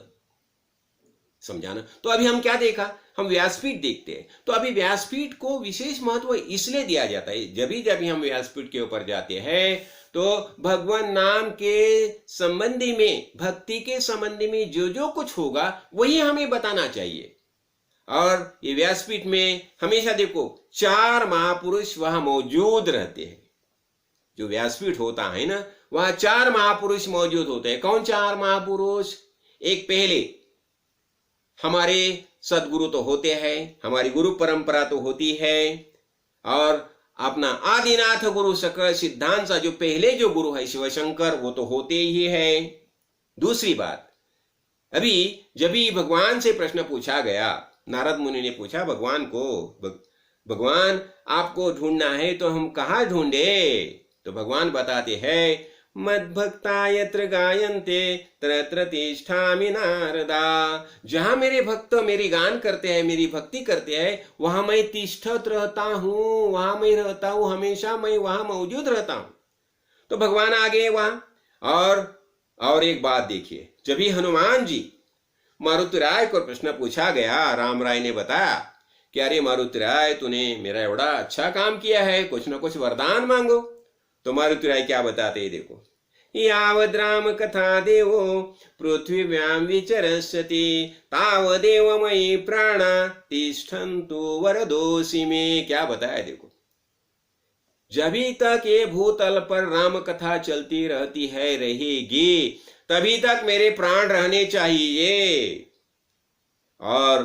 समझा ना? तो अभी हम क्या देखा? हम व्यासपीठ देखते हैं. तो अभी व्यासपीठ को विशेष महत्व इसलिए दिया जाता है, जब हम व्यासपीठ के ऊपर जाते हैं तो भगवान नाम के संबंधी में, भक्ति के संबंधी में जो जो कुछ होगा वही हमें बताना चाहिए. और ये व्यासपीठ में हमेशा देखो 4 महापुरुष वहां मौजूद रहते हैं. जो व्यासपीठ होता है ना, वहां 4 महापुरुष मौजूद होते हैं. कौन 4 महापुरुष? एक पहले हमारे सदगुरु तो होते हैं, हमारी गुरु परंपरा तो होती है, और अपना आदिनाथ गुरु सकल सिद्धांत सा जो पहले जो गुरु है शिवशंकर, वो तो होते ही है. दूसरी बात, अभी जब भी भगवान से प्रश्न पूछा गया, नारद मुनि ने पूछा भगवान को, भगवान आपको ढूंढना है तो हम कहाँ ढूंढे? तो भगवान बताते हैं, मद्भक्ता यत्र गायन्ते तत्र तिष्ठामि नारदा. जहां मेरे भक्त मेरी गान करते हैं, मेरी भक्ति करते हैं, वहां मैं तिष्ठत रहता हूं, वहां मैं रहता हूं, हमेशा मैं वहां मौजूद रहता हूं. तो भगवान आ गए वहां. और एक बात देखिए, जब भी हनुमान जी, मारुति राय को प्रश्न पूछा गया, राम राय ने बताया कि अरे मारुति राय, तूने मेरा एवढा अच्छा काम किया है, कुछ न कुछ वरदान मांगो. तो मारुति राय क्या बताते हैं, देखो, यावद् राम कथा देवो पृथ्वीव्यां विचरस्यति तावदेव मयि प्राणा तिष्ठन्तु वरदोषि मे. क्या बताया देखो, जभी तक ये भूतल पर राम कथा चलती रहती है, रहेगी, तभी तक मेरे प्राण रहने चाहिए. और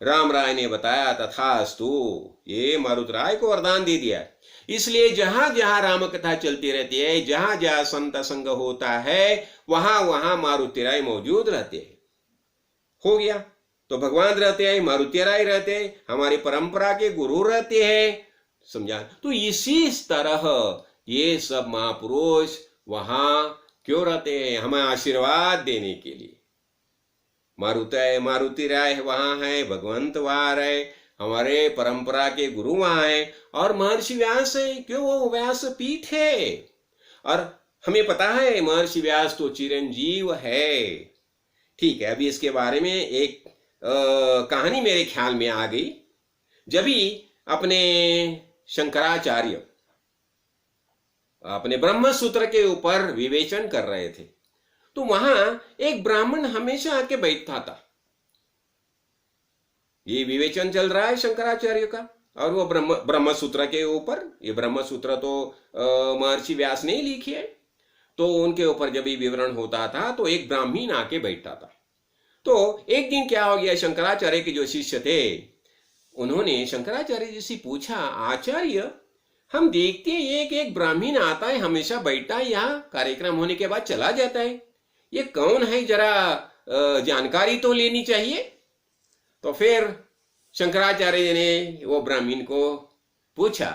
राम राय ने बताया तथास्तु. ये मारुति राय को वरदान दे दिया. इसलिए जहां जहां राम कथा चलती रहती है, जहां जहां संत संग होता है, वहां वहां मारुति राय मौजूद रहते हैं. हो गया. तो भगवान रहते हैं, मारुति राय रहते हैं, हमारी परंपरा के गुरु रहते हैं. समझा? तो इसी तरह ये सब महापुरुष वहां क्यों रहते हैं? हमें आशीर्वाद देने के लिए. मारुति राय वहां है, भगवंत वहां है, हमारे परंपरा के गुरु वहां है, और महर्षि व्यास है. क्यों? वो व्यास पीठ है. और हमें पता है महर्षि व्यास तो चिरंजीव है. ठीक है. अभी इसके बारे में एक कहानी मेरे ख्याल में आ गई. जब भी अपने शंकराचार्य अपने ब्रह्म सूत्र के ऊपर विवेचन कर रहे थे, तो वहां एक ब्राह्मण हमेशा आके बैठता था. ये विवेचन चल रहा है शंकराचार्य का, और वो ब्रह्म सूत्र के ऊपर, ये ब्रह्म सूत्र तो महर्षि व्यास ने ही लिखी है, तो उनके ऊपर जब भी विवरण होता था तो एक ब्राह्मण आके बैठता था. तो एक दिन क्या हो गया, शंकराचार्य के जो शिष्य थे उन्होंने शंकराचार्य जी से पूछा, आचार्य हम देखते हैं एक ब्राह्मण आता है, हमेशा बैठता है, यहाँ कार्यक्रम होने के बाद चला जाता है, ये कौन है, जरा जानकारी तो लेनी चाहिए. तो फिर शंकराचार्य ने वो ब्राह्मण को पूछा,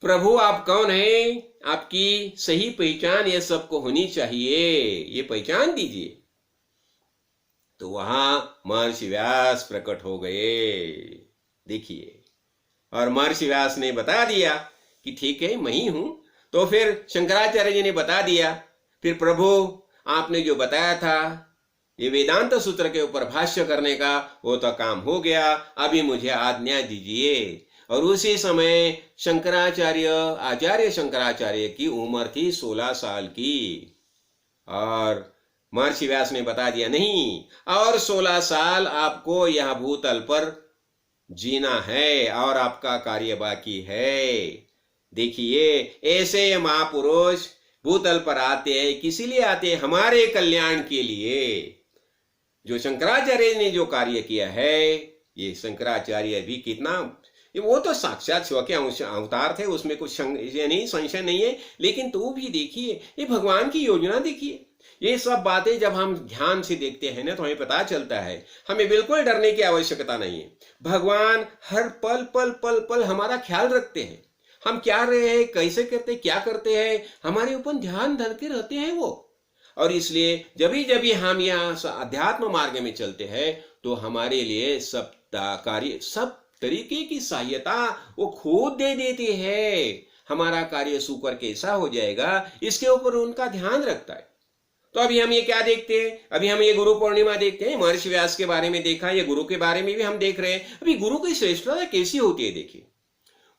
प्रभु आप कौन हैं? आपकी सही पहचान ये सबको होनी चाहिए, ये पहचान दीजिए. तो वहां महर्षि व्यास प्रकट हो गए. देखिए, और महर्षि व्यास ने बता दिया कि ठीक है मैं ही हूं. तो फिर शंकराचार्य जी ने बता दिया, फिर प्रभु आपने जो बताया था ये वेदांत सूत्र के ऊपर भाष्य करने का, वो तो काम हो गया, अभी मुझे आज्ञा दीजिए. और उसी समय आचार्य शंकराचार्य की उम्र थी 16 साल की। और महर्षि व्यास ने बता दिया, नहीं, और 16 साल आपको यह भूतल पर जीना है और आपका कार्य बाकी है। देखिए, ऐसे महापुरुष भूतल पर आते हैं, किसी लिए आते हैं? हमारे कल्याण के लिए। जो शंकराचार्य ने जो कार्य किया है, ये शंकराचार्य भी कितना, वो तो साक्षात शिव के अवतार थे, उसमें कुछ संशय नहीं है। लेकिन तो भी देखिए, ये भगवान की योजना देखिए। ये सब बातें जब हम ध्यान से देखते हैं ना, तो हमें पता चलता है हमें बिल्कुल डरने की आवश्यकता नहीं है। भगवान हर पल पल पल पल हमारा ख्याल रखते हैं। हम क्या रहे हैं, कैसे करते हैं, क्या करते हैं, हमारे ऊपर ध्यान धरते रहते हैं वो। और इसलिए जब भी हम यहाँ अध्यात्म मार्ग में चलते हैं, तो हमारे लिए सब कार्य, सब तरीके की सहायता वो खुद दे देते हैं। हमारा कार्य सुकर कैसा हो जाएगा, इसके ऊपर उनका ध्यान रखता है। तो अभी हम ये क्या देखते हैं? अभी हम ये गुरु पूर्णिमा देखते हैं, महर्षि व्यास के बारे में देखा, ये गुरु के बारे में भी हम देख रहे हैं। अभी गुरु की श्रेष्ठता कैसी होती है देखिए।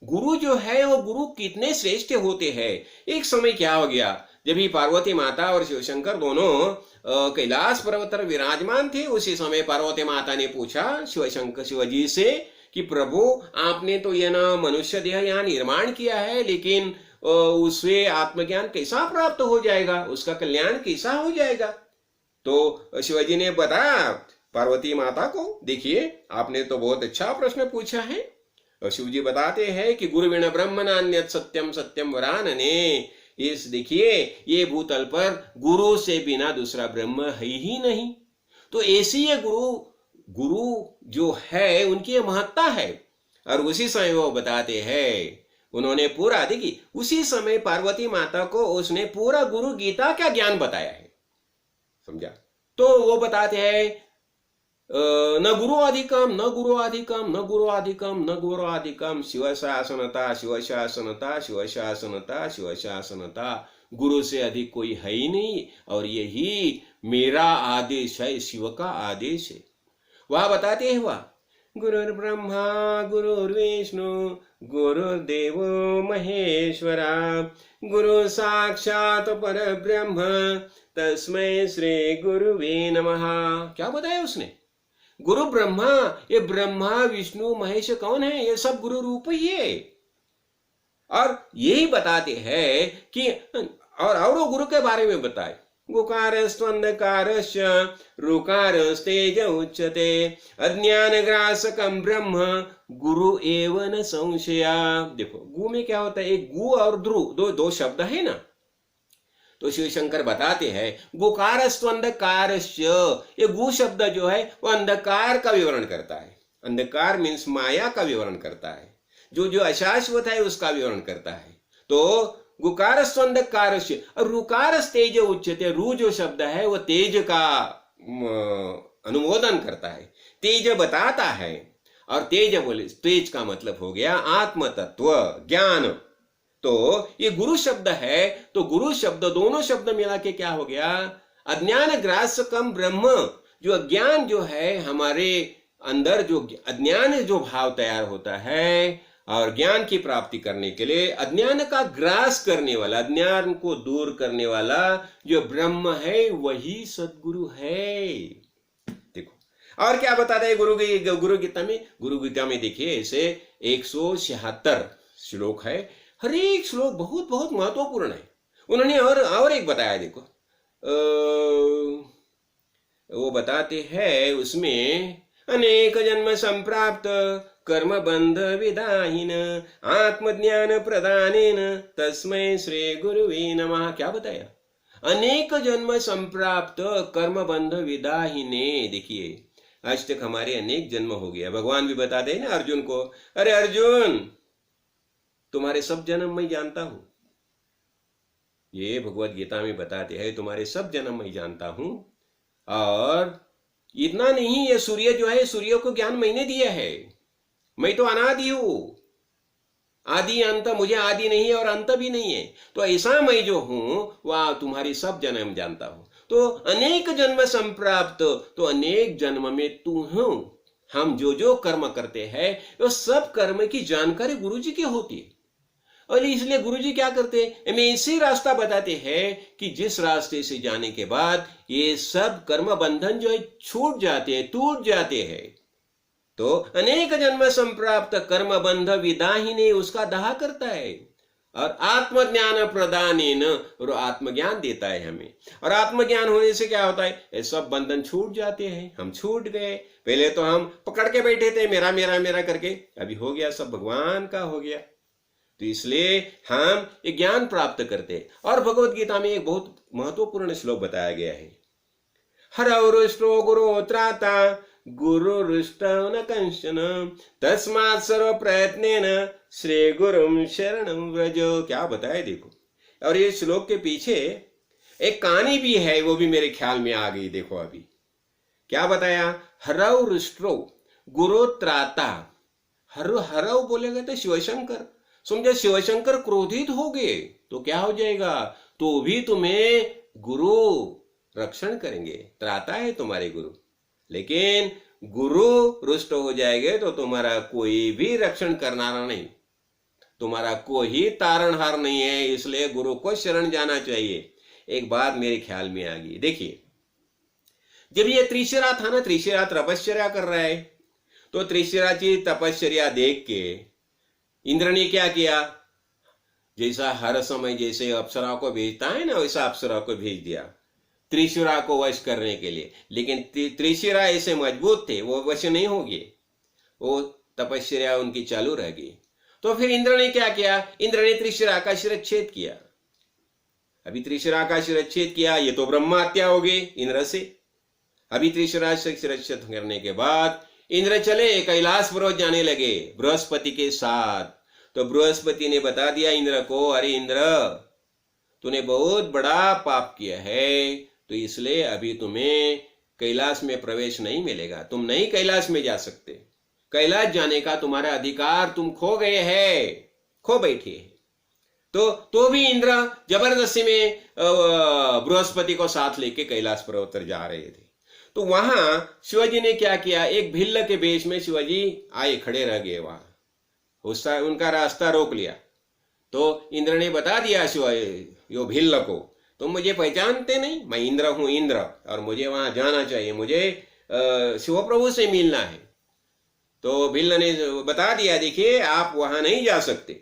गुरु जो है वो गुरु कितने श्रेष्ठ होते हैं। एक समय क्या हो गया, जब ही पार्वती माता और शिवशंकर दोनों कैलाश पर्वत पर विराजमान थे, उसी समय पार्वती माता ने पूछा शिवजी से कि प्रभु, आपने तो यह ना मनुष्य देह यहाँ निर्माण किया है, लेकिन उससे आत्मज्ञान कैसा प्राप्त हो जाएगा, उसका कल्याण कैसा हो जाएगा? तो शिवजी ने बताया पार्वती माता को, देखिए आपने तो बहुत अच्छा प्रश्न पूछा है। और शिवजी बताते हैं कि गुरु बिना ब्रह्म नान्यत् सत्यम सत्यम वरानने। इस देखिए, ये भूतल पर गुरु से बिना दूसरा ब्रह्म है ही नहीं। तो ऐसी ये गुरु जो है, उनकी महत्ता है। और उसी समय वो बताते हैं, उन्होंने पूरा, देखिए उसी समय पार्वती माता को उसने पूरा गुरु गीता का ज्ञान बताया है, समझा? तो वो बताते हैं, न गुरु अधिकम न गुरु अधिकम न गुरु अधिकम न गुरु अधिकम, शिवशासनता शिवशासनता शिवशासनता शिवशासनता। गुरु से अधिक कोई है ही नहीं, और यही मेरा आदेश है, शिव का आदेश है। वह बताते हैं, वह गुरुर्ब्रह्मा गुरुर्विष्णु गुरुर्देव महेश्वरा गुरु साक्षात परब्रह्म तस्मै श्री गुरुवे नमः। क्या बताया उसने? गुरु ब्रह्मा, ये ब्रह्मा विष्णु महेश कौन है? ये सब गुरु रूप ही है। और यही बताते हैं कि और वो गुरु के बारे में बताए, गुकारस्त्वन्धकारश्च रुकारस्तेज उच्यते अज्ञानग्रासकं ब्रह्म गुरु एव न संशया। देखो, गु में क्या होता है? एक गु और ध्रु दो शब्द है ना। तो शिव शंकर बताते हैं, गुकारस्त्वन्धकारश्च, ये गु शब्द जो है वो अंधकार का विवरण करता है। अंधकार मीन्स माया का विवरण करता है, जो अशाश्वत है उसका विवरण करता है। तो गुकारस्त्वन्धकारस्य और रुकारस तेज उच्यते, रु जो शब्द है वो तेज का अनुमोदन करता है, तेज बताता है। और तेज का मतलब हो गया आत्म तत्व ज्ञान। तो ये गुरु शब्द है, तो गुरु शब्द दोनों शब्द मिला के क्या हो गया? अज्ञान ग्रासकम ब्रह्म। जो अज्ञान जो है हमारे अंदर, जो अज्ञान जो भाव तैयार होता है, और ज्ञान की प्राप्ति करने के लिए अज्ञान का ग्रास करने वाला, अज्ञान को दूर करने वाला जो ब्रह्म है, वही सद्गुरु है। देखो, और क्या बताता है गुरु गीता में? गुरु गीता में देखिए, ऐसे 176 श्लोक है, हर एक श्लोक बहुत बहुत महत्वपूर्ण है। उन्होंने और एक बताया, देखो वो बताते हैं उसमें, अनेक जन्म संप्राप्त कर्म बंध विदाहीन आत्मज्ञान प्रदानेन तस्मै श्री गुरुवे नमः। क्या बताया? अनेक जन्म संप्राप्त कर्म बंध विदाहीने। देखिए, आज तक हमारे अनेक जन्म हो गया। भगवान भी बताते हैं ना अर्जुन को, अरे अर्जुन, तुम्हारे सब जन्म मैं जानता हूं। ये भगवत गीता में बताते हैं, तुम्हारे सब जन्म मैं जानता हूं। और इतना नहीं, ये सूर्य जो है, सूर्य को ज्ञान मैंने दिया है। मैं तो अनादि हूं, आदि अंत, मुझे आदि नहीं है और अंत भी नहीं है। तो ऐसा मैं जो हूं वह तुम्हारी सब जन्म जानता हूं। तो अनेक जन्म संप्राप्त, तो अनेक जन्म में तू हूं, हम जो जो कर्म करते हैं वो सब कर्म की जानकारी गुरुजी की होती है। और इसलिए गुरुजी क्या करते हैं, हमें ऐसे रास्ता बताते हैं कि जिस रास्ते से जाने के बाद ये सब कर्म बंधन जो है छूट जाते हैं, टूट जाते हैं। तो अनेक जन्म संप्राप्त कर्म बंध विदाहीने उसका दाह करता है और आत्मज्ञान प्रदानेन, और आत्मज्ञान देता है हमें। और आत्मज्ञान होने से क्या होता है, ये सब बंधन छूट जाते हैं। हम छूट गए, पहले तो हम पकड़ के बैठे थे मेरा मेरा मेरा करके, अभी हो गया सब भगवान का हो गया। तो इसलिए हम एक ज्ञान प्राप्त करते हैं। और भगवत गीता में एक बहुत महत्वपूर्ण श्लोक बताया गया है, हरौ गुरो त्राता गुरुरुष्टौ न कंचन तस्मात् सर्व प्रयत्नेन श्री गुरुम शरणं व्रजो। क्या बताए देखो। और ये श्लोक के पीछे एक कहानी भी है, वो भी मेरे ख्याल में आ गई। देखो अभी क्या बताया, हरौ रुष्टौ गुरु त्राता। हरौ बोलेगा तो शिवशंकर, समझे शिवशंकर क्रोधित हो गए तो क्या हो जाएगा, तो भी तुम्हें गुरु रक्षण करेंगे, त्राता है तुम्हारे गुरु। लेकिन गुरु रुष्ट हो जाएंगे तो तुम्हारा कोई भी रक्षण करना नहीं, तुम्हारा कोई तारणहार नहीं है। इसलिए गुरु को शरण जाना चाहिए। एक बात मेरे ख्याल में आ गई, देखिए जब ये त्रिशिरा था ना, त्रिशिरा तपश्चर्या कर रहा है, तो त्रिशिरा की तपश्चर्या देख के इंद्र ने क्या किया, जैसा हर समय जैसे अप्सरा को भेजता है ना, वैसा अप्सरा को भेज दिया त्रिशिरा को वश करने के लिए। लेकिन त्रिशिरा ऐसे मजबूत थे, वो वश नहीं हो गए, वो तपस्या उनकी चालू रह गई। तो फिर इंद्र ने क्या किया, इंद्र ने त्रिशिरा का शिरच्छेद किया। अभी त्रिशिरा का शिरच्छेद किया, ये तो ब्रह्मा हत्या हो गई इंद्र से। अभी त्रिशिरा से शिरच्छेद करने के बाद इंद्र चले कैलाश पर्वत जाने लगे बृहस्पति के साथ। तो बृहस्पति ने बता दिया इंद्र को, अरे इंद्र तूने बहुत बड़ा पाप किया है, तो इसलिए अभी तुम्हें कैलाश में प्रवेश नहीं मिलेगा, तुम नहीं कैलाश में जा सकते, कैलाश जाने का तुम्हारा अधिकार तुम खो गए हैं, खो बैठे हैं। तो भी इंद्र जबरदस्ती में बृहस्पति को साथ लेके कैलाश पर्वत पर जा रहे थे। तो वहां शिवाजी ने क्या किया, एक भिल्ल के बेश में शिवाजी आए, खड़े रह गए वहां, उसका उनका रास्ता रोक लिया। तो इंद्र ने बता दिया यो भिल्ल को, तुम मुझे पहचानते नहीं, मैं इंद्र हूं, इंद्र, और मुझे वहां जाना चाहिए, मुझे शिव प्रभु से मिलना है। तो भिल्ल ने बता दिया, देखिए आप वहां नहीं जा सकते,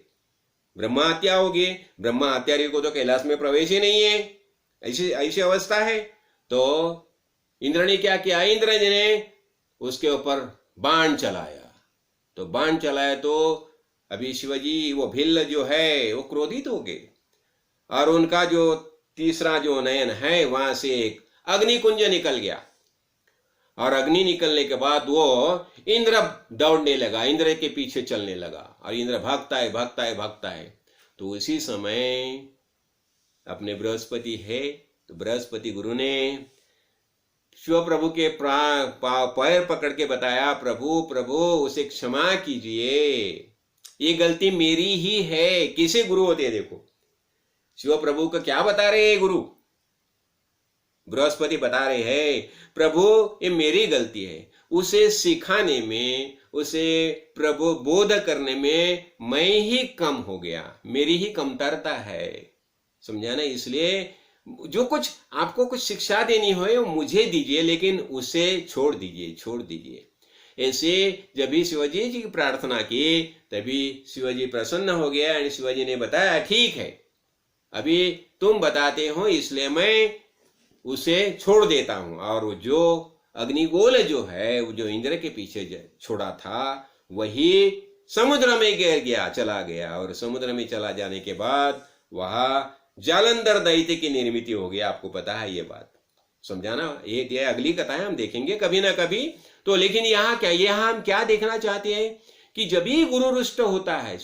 ब्रह्मा हत्या होगी, ब्रह्मा हत्यारी को तो कैलाश में प्रवेश ही नहीं है, ऐसी अवस्था है। तो इंद्र ने क्या किया, इंद्र जी ने उसके ऊपर बाण चलाया। तो बाण चलाया तो अभी शिवजी वो भिल्ल जो है वो क्रोधित हो गए, और उनका जो तीसरा जो नयन है वहां से एक अग्नि कुंज निकल गया। और अग्नि निकलने के बाद वो इंद्र दौड़ने लगा, इंद्र के पीछे चलने लगा, और इंद्र भागता है भागता है भागता है। तो उसी समय अपने बृहस्पति है, तो बृहस्पति गुरु ने शिव प्रभु के पैर पकड़ के बताया, प्रभु प्रभु उसे क्षमा कीजिए, ये गलती मेरी ही है। किसे गुरु होते हैं देखो, शिव प्रभु को क्या बता रहे हैं गुरु, बृहस्पति बता रहे हैं प्रभु ये मेरी गलती है, उसे सिखाने में, उसे प्रभु बोध करने में मैं ही कम हो गया, मेरी ही कमतरता है, समझा ना। इसलिए जो कुछ आपको कुछ शिक्षा देनी हो वो मुझे दीजिए, लेकिन उसे छोड़ दीजिए, छोड़ दीजिए। ऐसे जब भी शिवाजी जी की प्रार्थना की तभी शिवाजी प्रसन्न हो गया, और शिवाजी ने बताया ठीक है, अभी तुम बताते हो इसलिए मैं उसे छोड़ देता हूं। और जो अग्निगोल जो है, वो जो इंद्र के पीछे छोड़ा था, वही समुद्र में गिर गया, चला गया। और समुद्र में चला जाने के बाद वहां जालंधर दैत्य की निर्मित हो गई। आपको पता है ये बात, समझाना। ये अगली कथा है, हम देखेंगे कभी ना कभी। तो लेकिन यहाँ क्या, यहाँ हम क्या देखना चाहते हैं कि जब भी गुरु रुष्ट होता है,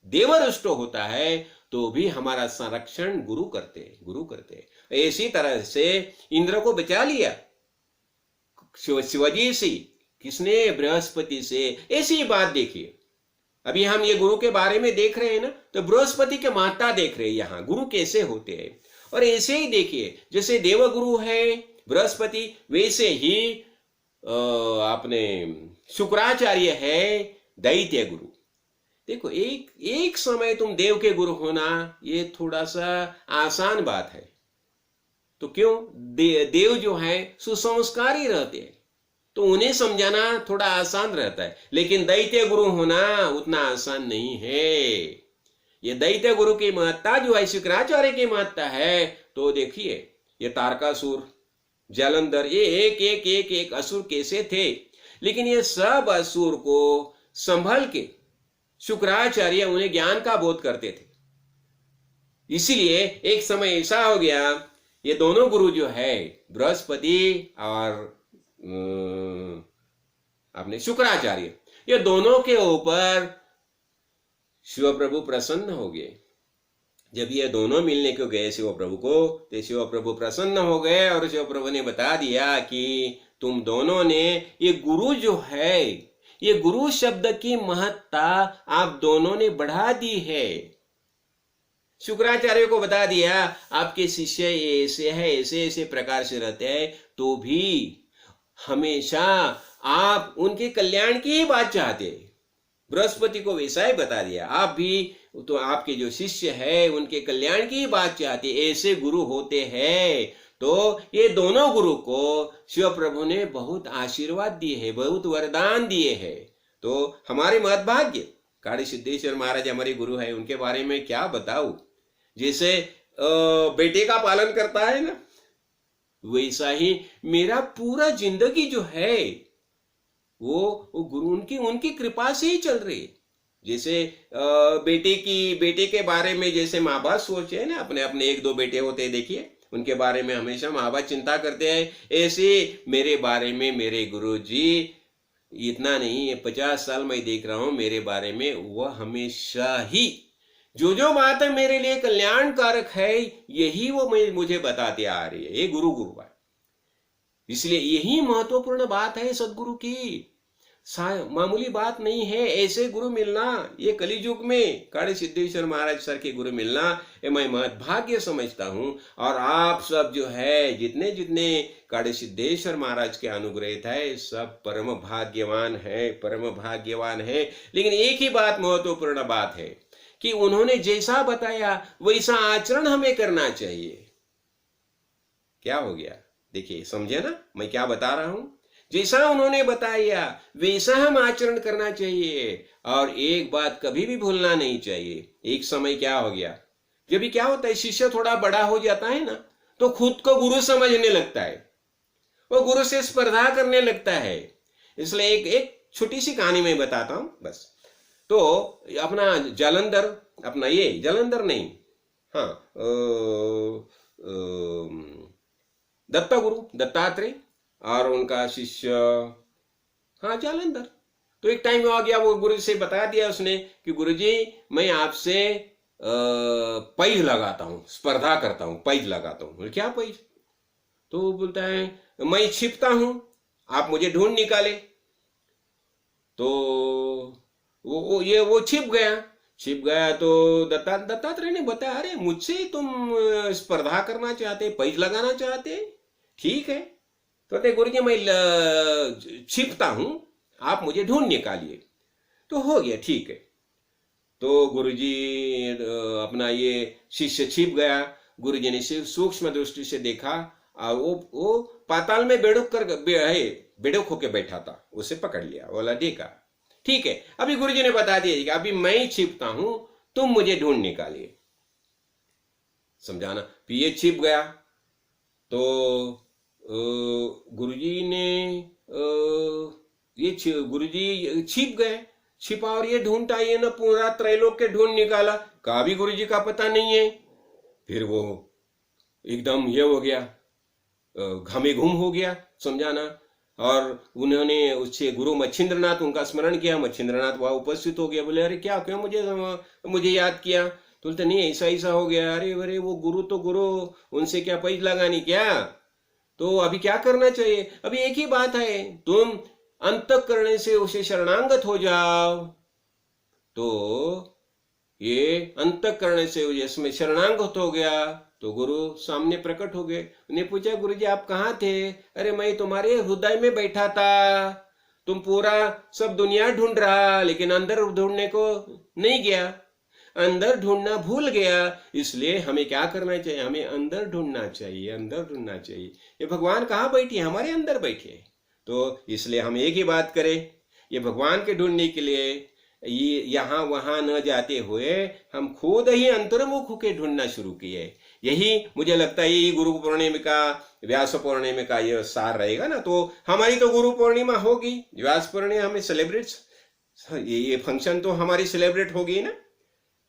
देव रुष्ट होता है, तो भी हमारा संरक्षण गुरु करते। इसी तरह से इंद्र को बचा लिया शिवाजी से, किसने, बृहस्पति से। ऐसी बात देखिए, अभी हम ये गुरु के बारे में देख रहे हैं ना, तो बृहस्पति के माता देख रहे हैं यहाँ गुरु कैसे होते हैं। और ऐसे ही देखिए, जैसे देवगुरु है बृहस्पति, वैसे ही आपने शुक्राचार्य है दैत्य गुरु। देखो, एक एक समय तुम देव के गुरु होना ये थोड़ा सा आसान बात है। तो क्यों? देव जो है सुसंस्कारी रहते हैं, तो उन्हें समझाना थोड़ा आसान रहता है, लेकिन दैत्य गुरु होना उतना आसान नहीं है। ये दैत्य गुरु की महत्ता जो है, शुक्राचार्य की महत्ता है, तो देखिए ये तारकासुर, जालंधर, ये एक एक एक एक असुर कैसे थे, लेकिन ये सब असुर को संभल के शुक्राचार्य उन्हें ज्ञान का बोध करते थे। इसीलिए एक समय ऐसा हो गया, ये दोनों गुरु जो है, बृहस्पति और अपने शुक्राचार्य, ये दोनों के ऊपर शिव प्रभु प्रसन्न हो गए। जब ये दोनों मिलने को गए शिव प्रभु को, तो शिव प्रभु प्रसन्न हो गए और शिव प्रभु ने बता दिया कि तुम दोनों ने ये गुरु जो है, ये गुरु शब्द की महत्ता आप दोनों ने बढ़ा दी है। शुक्राचार्य को बता दिया आपके शिष्य ऐसे है, ऐसे ऐसे प्रकार से रहते हैं, तो भी हमेशा आप उनके कल्याण की ही बात चाहते हैं। बृहस्पति को वैसा ही बता दिया, आप भी तो आपके जो शिष्य है उनके कल्याण की ही बात चाहते, ऐसे गुरु होते हैं। तो ये दोनों गुरु को शिव प्रभु ने बहुत आशीर्वाद दिए हैं, बहुत वरदान दिए हैं। तो हमारे महत्भाग्य काड़ी सिद्धेश्वर महाराज हमारे गुरु है, उनके बारे में क्या बताऊं। जैसे बेटे का पालन करता है ना, वैसा ही मेरा पूरा जिंदगी जो है वो गुरु उनकी कृपा से ही चल रही है। जैसे बेटे के बारे में जैसे माँ बाप सोचे ना, अपने अपने एक दो बेटे होते हैं, देखिए उनके बारे में हमेशा माँ बाप चिंता करते हैं, ऐसे मेरे बारे में मेरे गुरु जी इतना नहीं, 50 साल मैं देख रहा हूं मेरे बारे में, वह हमेशा ही जो बात है मेरे लिए कल्याणकारक है, यही वो मुझे बताते आ रही है। ये गुरु है। इसलिए यही महत्वपूर्ण बात है सदगुरु की, मामूली बात नहीं है। ऐसे गुरु मिलना ये कलियुग में काड़ी सिद्धेश्वर महाराज सर के गुरु मिलना, ये मैं महत्भाग्य समझता हूं। और आप सब जो है जितने जितने काड़ी सिद्धेश्वर महाराज के अनुग्रहित है, सब परम भाग्यवान है, परम भाग्यवान है। लेकिन एक ही बात महत्वपूर्ण बात है कि उन्होंने जैसा बताया वैसा आचरण हमें करना चाहिए। क्या हो गया? देखिए, समझे ना मैं क्या बता रहा हूं? जैसा उन्होंने बताया वैसा हम आचरण करना चाहिए, और एक बात कभी भी भूलना नहीं चाहिए। एक समय क्या हो गया, जब भी क्या होता है, शिष्य थोड़ा बड़ा हो जाता है ना, तो खुद को गुरु समझने लगता है, वो गुरु से स्पर्धा करने लगता है। इसलिए एक छोटी सी कहानी मैं बताता हूं बस। तो अपना जालंधर, अपना ये जालंधर नहीं, हाँ, दत्ता गुरु दत्तात्रेय और उनका शिष्य, हाँ, जालंधर। तो एक टाइम आ गया, वो गुरु से बता दिया उसने कि गुरुजी मैं आपसे पैज लगाता हूँ, स्पर्धा करता हूँ, पैज लगाता हूँ। क्या पैज? तो वो बोलता है मैं छिपता हूँ, आप मुझे ढूंढ निकाले। तो वो छिप गया। तो दत्तात्रेय ने बताया, अरे मुझसे तुम स्पर्धा करना चाहते, पैज लगाना चाहते, ठीक है। तो गुरुजी मैं छिपता हूं, आप मुझे ढूंढ निकालिए। तो हो गया, ठीक है। तो गुरुजी अपना ये शिष्य छिप गया। गुरुजी ने सूक्ष्म दृष्टि से देखा, और वो पाताल में बेड़ुक होके बैठा था, उसे पकड़ लिया, बोला देखा ठीक है। अभी गुरुजी ने बता दिया कि अभी मैं छिपता हूं, तुम मुझे ढूंढ निकालिए। समझाना, फिर ये छिप गया। तो गुरुजी ने गुरुजी छिप गए, छिपा और ये ढूंढता, ये ना पूरा त्रैलोक के ढूंढ निकाला, का भी गुरुजी का पता नहीं है। फिर वो एकदम ये हो गया, घामे घूम हो गया, समझाना। और उन्होंने उससे गुरु मच्छिंद्रनाथ, उनका स्मरण किया। मच्छिंद्रनाथ वहां उपस्थित हो गया, बोले अरे क्या, क्यों मुझे याद किया? तो बोलते नहीं, ऐसा हो गया। अरे वो गुरु तो गुरु, उनसे क्या पैज लगानी क्या? तो अभी क्या करना चाहिए? अभी एक ही बात है, तुम अंतःकरण से उसे शरणागत हो जाओ। तो ये अंतःकरण से इसमें शरणागत हो गया, तो गुरु सामने प्रकट हो गए। उन्हें पूछा, गुरु जी आप कहाँ थे? अरे मैं तुम्हारे हृदय में बैठा था। तुम पूरा सब दुनिया ढूंढ रहा, लेकिन अंदर ढूंढने को नहीं गया, अंदर ढूंढना भूल गया। इसलिए हमें क्या करना चाहिए? हमें अंदर ढूंढना चाहिए, अंदर ढूंढना चाहिए। ये भगवान कहाँ बैठी है? हमारे अंदर बैठे है। तो इसलिए हम एक ही बात करें, ये भगवान के ढूंढने के लिए ये यहाँ वहां न जाते हुए हम खुद ही अंतर्मुख होकर ढूंढना शुरू किए। यही मुझे लगता है यही गुरु पूर्णिमा का, व्यास पूर्णिमा का ये सार रहेगा ना। तो हमारी तो गुरु पूर्णिमा होगी, व्यास पूर्णिमा हमें सेलिब्रेट, ये फंक्शन तो हमारी सेलिब्रेट होगी ना।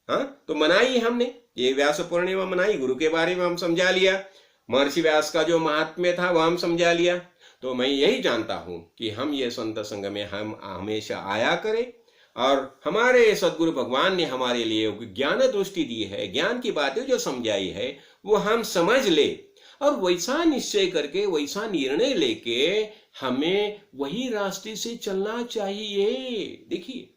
हाँ, तो मनाई हमने, ये व्यास पूर्णिमा मनाई, गुरु के बारे में हम समझा लिया, महर्षि व्यास का जो महात्म्य था वह हम समझा लिया। तो मैं यही जानता हूं कि हम ये संत संग में हम हमेशा आया करें, और हमारे सदगुरु भगवान ने हमारे लिए ज्ञान दृष्टि दी है, ज्ञान की बातें जो समझाई है वो हम समझ ले, और वैसा निश्चय करके वैसा निर्णय लेके हमें वही रास्ते से चलना चाहिए। देखिए,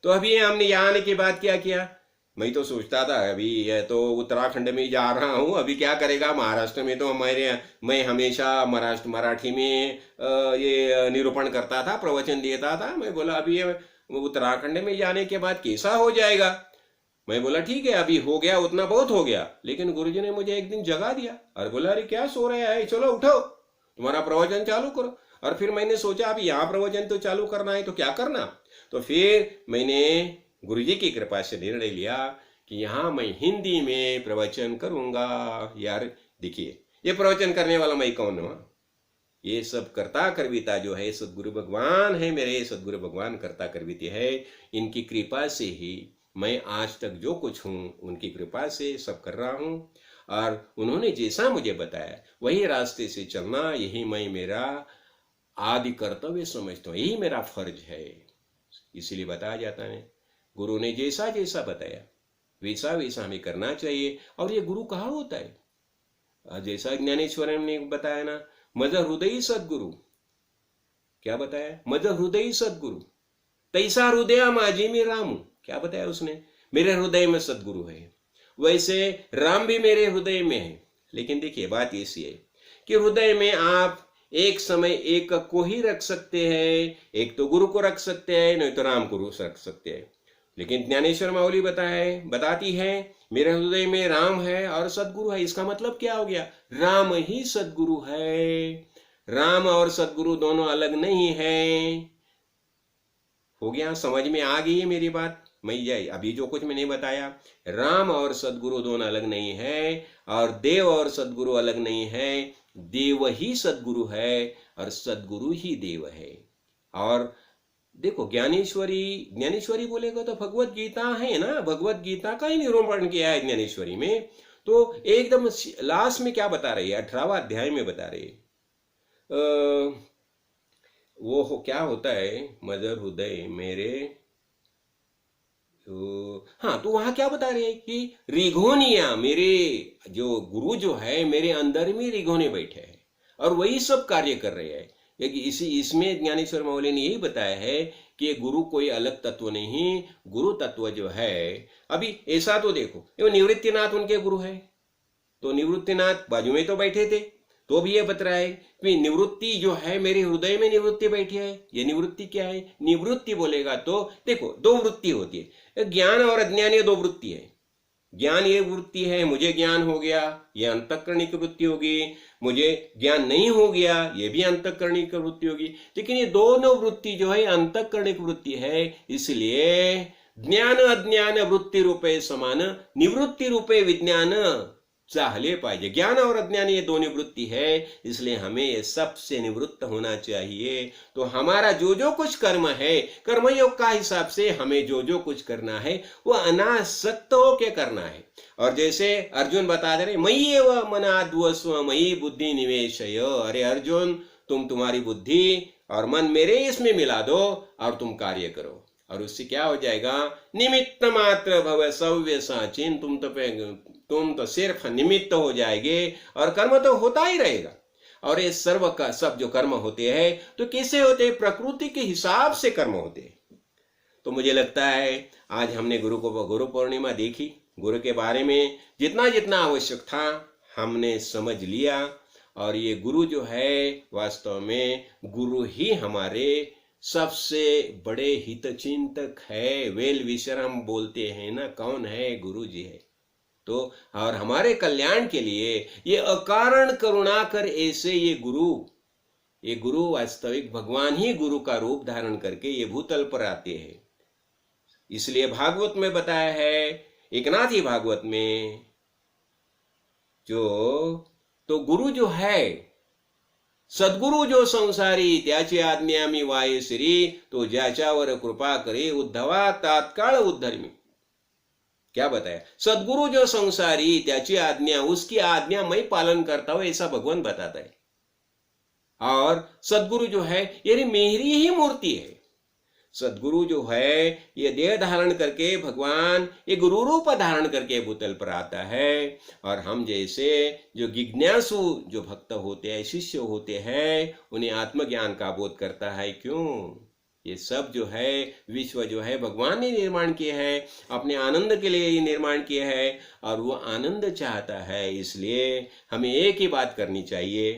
तो अभी हमने यहाँ आने के बाद क्या किया? मैं तो सोचता था अभी ये तो उत्तराखंड में जा रहा हूँ, अभी क्या करेगा महाराष्ट्र में। तो मैं हमेशा महाराष्ट्र मराठी में ये निरूपण करता था, प्रवचन देता था। मैं बोला अभी उत्तराखंड में जाने के बाद कैसा हो जाएगा? मैं बोला ठीक है, अभी हो गया उतना बहुत हो गया। लेकिन गुरुजी ने मुझे एक दिन जगा दिया और बोला, अरे क्या सो रहा है, चलो उठो, तुम्हारा प्रवचन चालू करो। और फिर मैंने सोचा अभी यहाँ प्रवचन तो चालू करना है तो क्या करना। तो फिर मैंने गुरुजी की कृपा से निर्णय लिया कि यहाँ मैं हिंदी में प्रवचन करूंगा। यार देखिए, ये प्रवचन करने वाला मैं कौन हूँ? ये सब कर्ता करविता जो है सदगुरु भगवान है, मेरे सदगुरु भगवान कर्ता करविते है। इनकी कृपा से ही मैं आज तक जो कुछ हूँ, उनकी कृपा से सब कर रहा हूँ। और उन्होंने जैसा मुझे बताया वही रास्ते से चलना, यही मैं मेरा आदि कर्तव्य समझता हूँ, यही मेरा फर्ज है। इसीलिए बताया जाता है, गुरु ने जैसा जैसा बताया वैसा वैसा हमें करना चाहिए। और ये गुरु कहाँ होता है? जैसा ज्ञानेश्वर ने बताया ना, मज हृदय सदगुरु, क्या बताया? मज हृदय सदगुरु, तैसा हृदय माझी में राम। क्या बताया उसने? मेरे हृदय में सदगुरु है, वैसे राम भी मेरे हृदय में है। लेकिन देखिए बात ऐसी है कि हृदय में आप एक समय एक को ही रख सकते हैं, एक तो गुरु को रख सकते हैं, नहीं तो राम को रख सकते हैं। लेकिन ज्ञानेश्वर माऊली बताती है मेरे हृदय में राम है और सदगुरु है। इसका मतलब क्या हो गया? राम ही सदगुरु है, राम और सदगुरु दोनों अलग नहीं है। हो गया? समझ में आ गई है मेरी बात? मैं अभी जो कुछ मैंने बताया, राम और सदगुरु दोनों अलग नहीं है, और देव और सदगुरु अलग नहीं है। देव ही सदगुरु है और सदगुरु ही देव है। और देखो, ज्ञानेश्वरी बोलेगा तो भगवत गीता है ना, भगवत गीता का ही निरूपण किया है ज्ञानेश्वरी में। तो एकदम लास्ट में क्या बता रही है? 18वां अध्याय में बता रही है वो क्या होता है, मदर हृदय मेरे। हाँ, तो वहां क्या बता रहे हैं कि रिघोनिया, मेरे जो गुरु जो है मेरे अंदर में रिघोने बैठे हैं और वही सब कार्य कर रहे हैं। इसमें ज्ञानेश्वर माऊली ने यही बताया है कि गुरु कोई अलग तत्व नहीं, गुरु तत्व जो है, अभी ऐसा तो देखो, वो निवृत्तिनाथ उनके गुरु है, तो निवृत्तिनाथ बाजू में तो बैठे थे, तो भी ये बता रहा है कि निवृत्ति जो है मेरे हृदय में निवृत्ति बैठी है। ये निवृत्ति क्या है? निवृत्ति बोलेगा तो देखो दो वृत्ति होती है, ज्ञान और अज्ञान, ये दो वृत्ति है। ज्ञान ये वृत्ति है, मुझे ज्ञान हो गया, ये अंतःकरणिक वृत्ति होगी, मुझे ज्ञान नहीं हो गया, ये भी अंतःकरणिक वृत्ति होगी। लेकिन ये दोनों वृत्ति जो है अंतःकरणिक वृत्ति है, इसलिए ज्ञान अज्ञान वृत्ति रूपे समान, निवृत्ति रूपे विज्ञान चाहले पाहिजे। ज्ञान और अज्ञान ये दोनों वृत्ति है, इसलिए हमें ये सबसे निवृत्त होना चाहिए। तो हमारा जो जो कुछ कर्म है, कर्मयोग का हिसाब से हमें जो जो कुछ करना है वो अनासक्त होके करना है। और जैसे अर्जुन बता दे रहे, मयि एव मनाद्वस्व मयि बुद्धि निवेशय। अरे अर्जुन, तुम तुम्हारी बुद्धि और मन मेरे इसमें मिला दो और तुम कार्य करो, और उससे क्या हो जाएगा? निमित्त मात्र भव सव्य साचिन, तुम तो सिर्फ निमित्त हो जाएंगे और कर्म तो होता ही रहेगा। और ये सर्व का सब जो कर्म होते हैं तो कैसे होते हैं? प्रकृति के हिसाब से कर्म होते हैं। तो मुझे लगता है आज हमने गुरु पूर्णिमा देखी, गुरु के बारे में जितना जितना आवश्यक था हमने समझ लिया। और ये गुरु जो है वास्तव में गुरु ही हमारे सबसे बड़े हितचिंतक है। वेल विशर हम बोलते हैं ना, कौन है? गुरु जी है। तो और हमारे कल्याण के लिए ये अकारण करुणा कर ऐसे ये गुरु वास्तविक भगवान ही गुरु का रूप धारण करके ये भूतल पर आते हैं। इसलिए भागवत में बताया है, एकनाथी भागवत में, तो गुरु जो है सद्गुरु जो संसारी त्याची आज्ञा मी वाये श्री, तो ज्याच्यावर कृपा करे उद्धवा तात्काळ उद्धरमी। क्या बताया? सद्गुरु जो संसारी त्याची आज्ञा, उसकी आज्ञा मैं पालन करता हूं, ऐसा भगवान बताता है। और सद्गुरु जो है ये मेरी ही मूर्ति है। सद्गुरु जो है ये देह धारण करके भगवान ये गुरु रूप धारण करके भूतल पर आता है। और हम जैसे जो जिज्ञासु जो भक्त होते हैं, शिष्य होते हैं, उन्हें आत्मज्ञान का बोध करता है। क्यों? ये सब जो है विश्व जो है भगवान ने निर्माण किया है, अपने आनंद के लिए ही निर्माण किया है, और वो आनंद चाहता है। इसलिए हमें एक ही बात करनी चाहिए,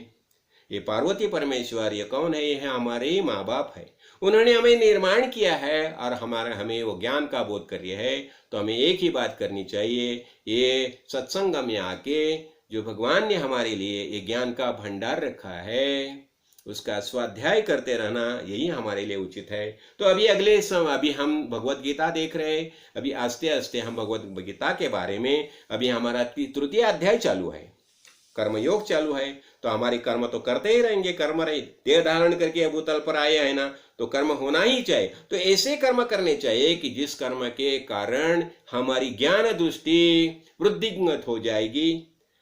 ये पार्वती परमेश्वर ये कौन है? ये है हमारे ही माँ बाप है। उन्होंने हमें निर्माण किया है और हमें वो ज्ञान का बोध कर रहे हैं। तो हमें एक ही बात करनी चाहिए, ये सत्संग में आके जो भगवान ने हमारे लिए ये ज्ञान का भंडार रखा है उसका स्वाध्याय करते रहना, यही हमारे लिए उचित है। तो अभी अभी हम भगवत गीता देख रहे हैं। अभी आस्ते आस्ते हम भगवत गीता के बारे में, अभी हमारा तृतीय अध्याय चालू है, कर्मयोग चालू है। तो हमारे कर्म तो करते ही रहेंगे, कर्म रहे, देह धारण करके भूतल पर आए हैं ना, तो कर्म होना ही चाहिए। तो ऐसे कर्म करने चाहिए कि जिस कर्म के कारण हमारी ज्ञान दृष्टि वृद्धिंगत हो जाएगी।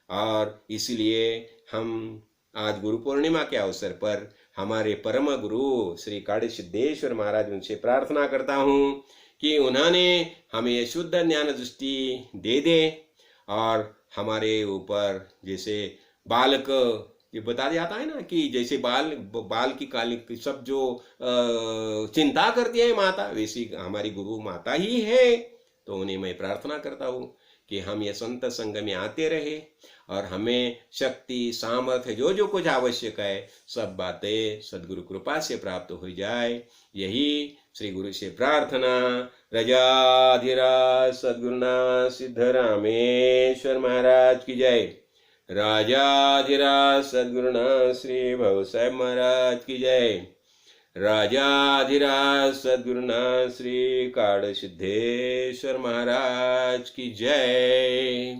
और इसलिए हम आज गुरु पूर्णिमा के अवसर पर हमारे परम गुरु श्री काड़ी सिद्धेश्वर महाराज, उनसे प्रार्थना करता हूँ कि उन्होंने हमें ये शुद्ध ज्ञान दृष्टि दे दे। और हमारे ऊपर जैसे बालक ये बता जाता है ना कि जैसे बाल की काली सब जो चिंता करती है माता, वैसी हमारी गुरु माता ही है। तो उन्हें मैं प्रार्थना करता हूँ कि हम ये संत संग में आते रहे और हमें शक्ति सामर्थ्य जो कुछ आवश्यक है सब बातें सद्गुरु कृपा से प्राप्त हो जाए। यही श्री गुरु से प्रार्थना। राजाधिराज सद्गुरुनाथ सिद्धरामेश्वर महाराज की जय। राजाधिराज सद्गुरुनाथ श्री भवसाहेब महाराज की जय। राजाधिराज सद्गुरुनाथ श्री काड़ सिद्धेश्वर महाराज की जय।